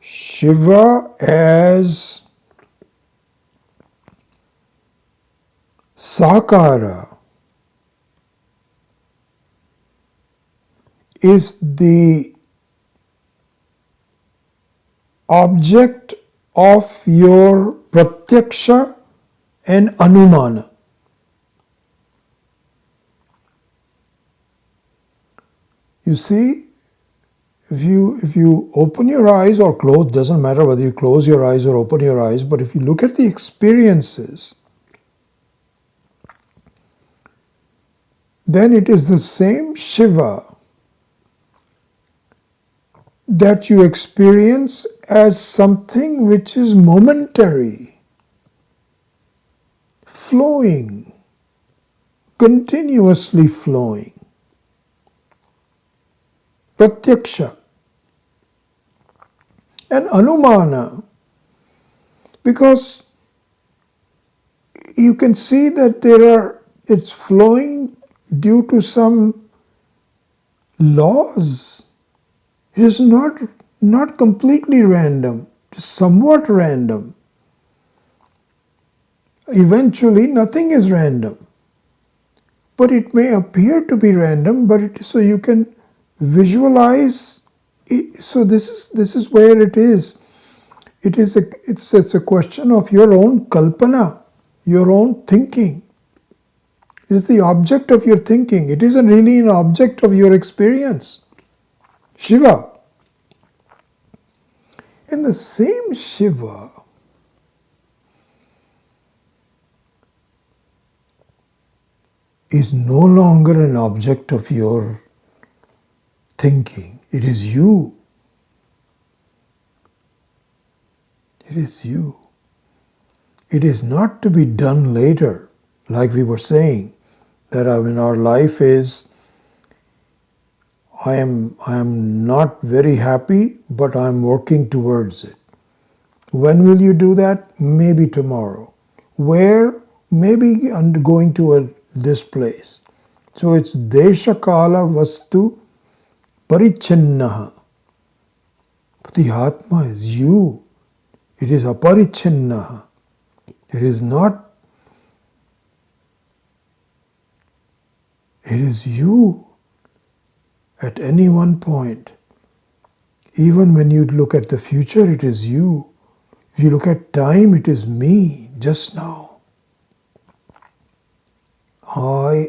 Shiva as Sakara is the object of your pratyaksha and anumana. You see, if you open your eyes or close, doesn't matter whether you close your eyes or open your eyes, but if you look at the experiences, then it is the same Shiva that you experience as something which is momentary, flowing, continuously flowing. Pratyaksha and anumana, because you can see that it's flowing due to some laws. It is not completely random, it is somewhat random. Eventually nothing is random, but it may appear to be random, so you can visualize it. So this is where it is. It's a question of your own kalpana, your own thinking. It is the object of your thinking. It isn't really an object of your experience. Shiva. And the same Shiva is no longer an object of your thinking. It is you. It is you. It is not to be done later, like we were saying, that in our life is, I am not very happy, but I am working towards it. When will you do that? Maybe tomorrow. Where? Maybe going to this place. So it's desha kala vastu parichinnaha. But the Atma is you. It is aparichinnaha. It is not. It is you at any one point. Even when you look at the future, it is you. If you look at time, it is me, just now. I.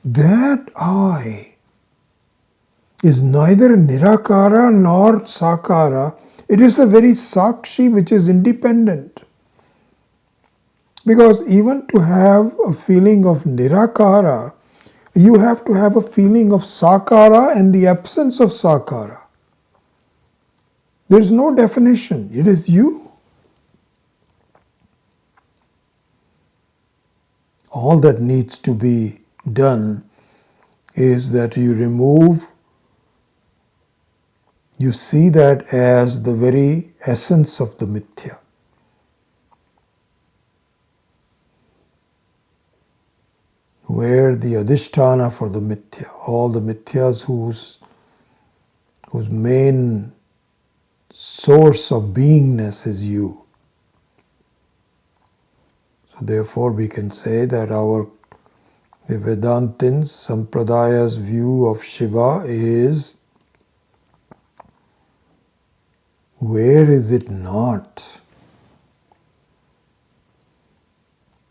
That I is neither nirakara nor sakara. It is the very sakshi which is independent. Because even to have a feeling of nirakara, you have to have a feeling of sakara and the absence of sakara. There is no definition. It is you. All that needs to be done is that you see that as the very essence of the mithya. where the adhisthana for the mithya, all the mithyas whose main source of beingness is you. So therefore we can say that the Vedantins, Sampradaya's view of Shiva is, where is it not?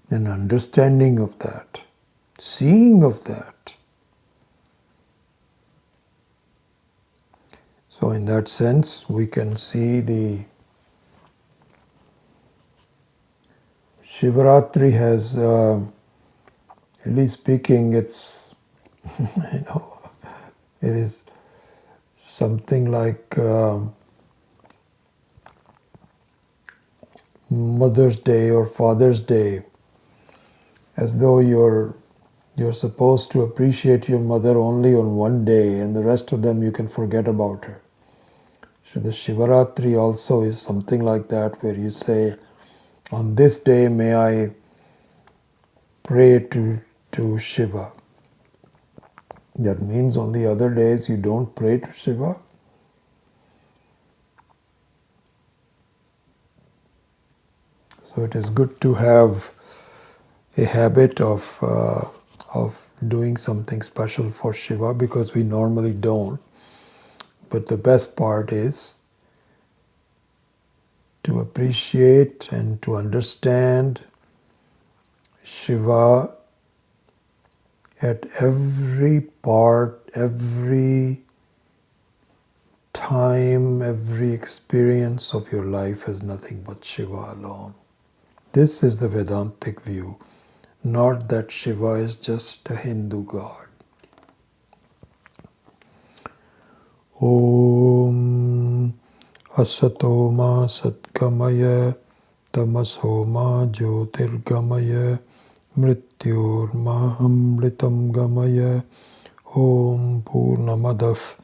An understanding of that, seeing of that. So in that sense, we can see the Sivaratri has, really speaking, it's, you know, it is something like Mother's Day or Father's Day, as though you're supposed to appreciate your mother only on one day, and the rest of them you can forget about her. So the Sivaratri also is something like that, where you say, on this day may I pray to Shiva. That means on the other days you don't pray to Shiva. So it is good to have a habit of doing something special for Shiva, because we normally don't. But the best part is to appreciate and to understand Shiva at every part, every time, every experience of your life as nothing but Shiva alone. This is the Vedantic view, not that Shiva is just a Hindu god. Om Asato Ma Satkamaya Tamaso Ma Jyotirgamaya Mrityor Ma Amritam Gamaya Om Purnamadav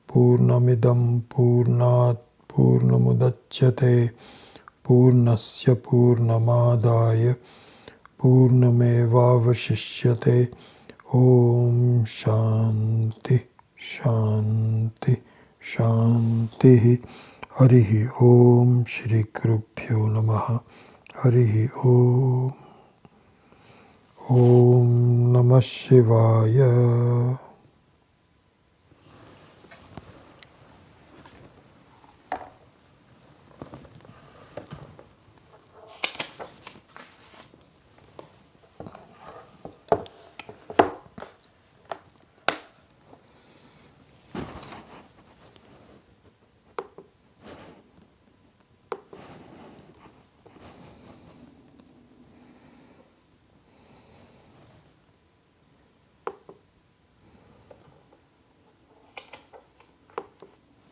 Purnamidam Purnat Purnamudachyate Purnasya Purnamadaya Purnamevavashishyate. Om Shanti Shanti Shanti. Harihi Om Shri Gurubhyo Namaha. Harihi Om. Om Namah Shivaya.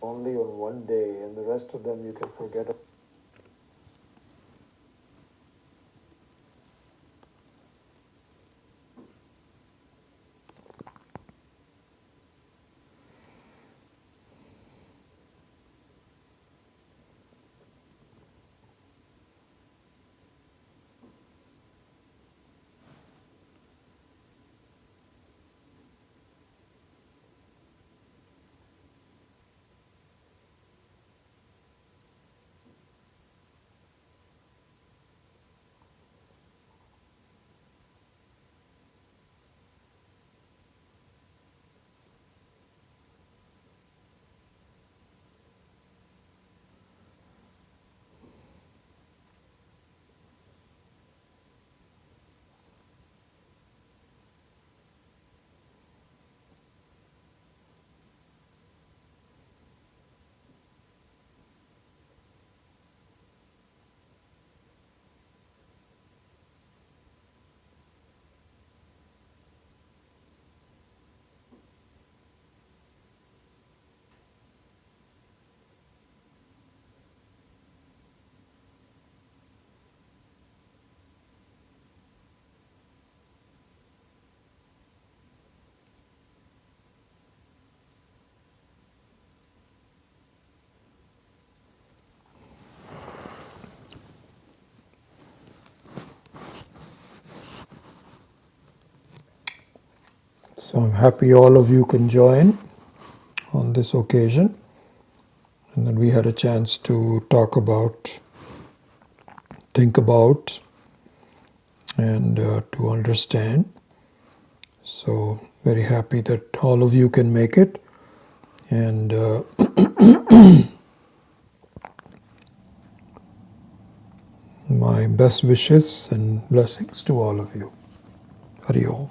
Only on one day, and the rest of them you can forget. So I'm happy all of you can join on this occasion, and that we had a chance to talk about, think about, and to understand. So very happy that all of you can make it, and my best wishes and blessings to all of you. Hari Om.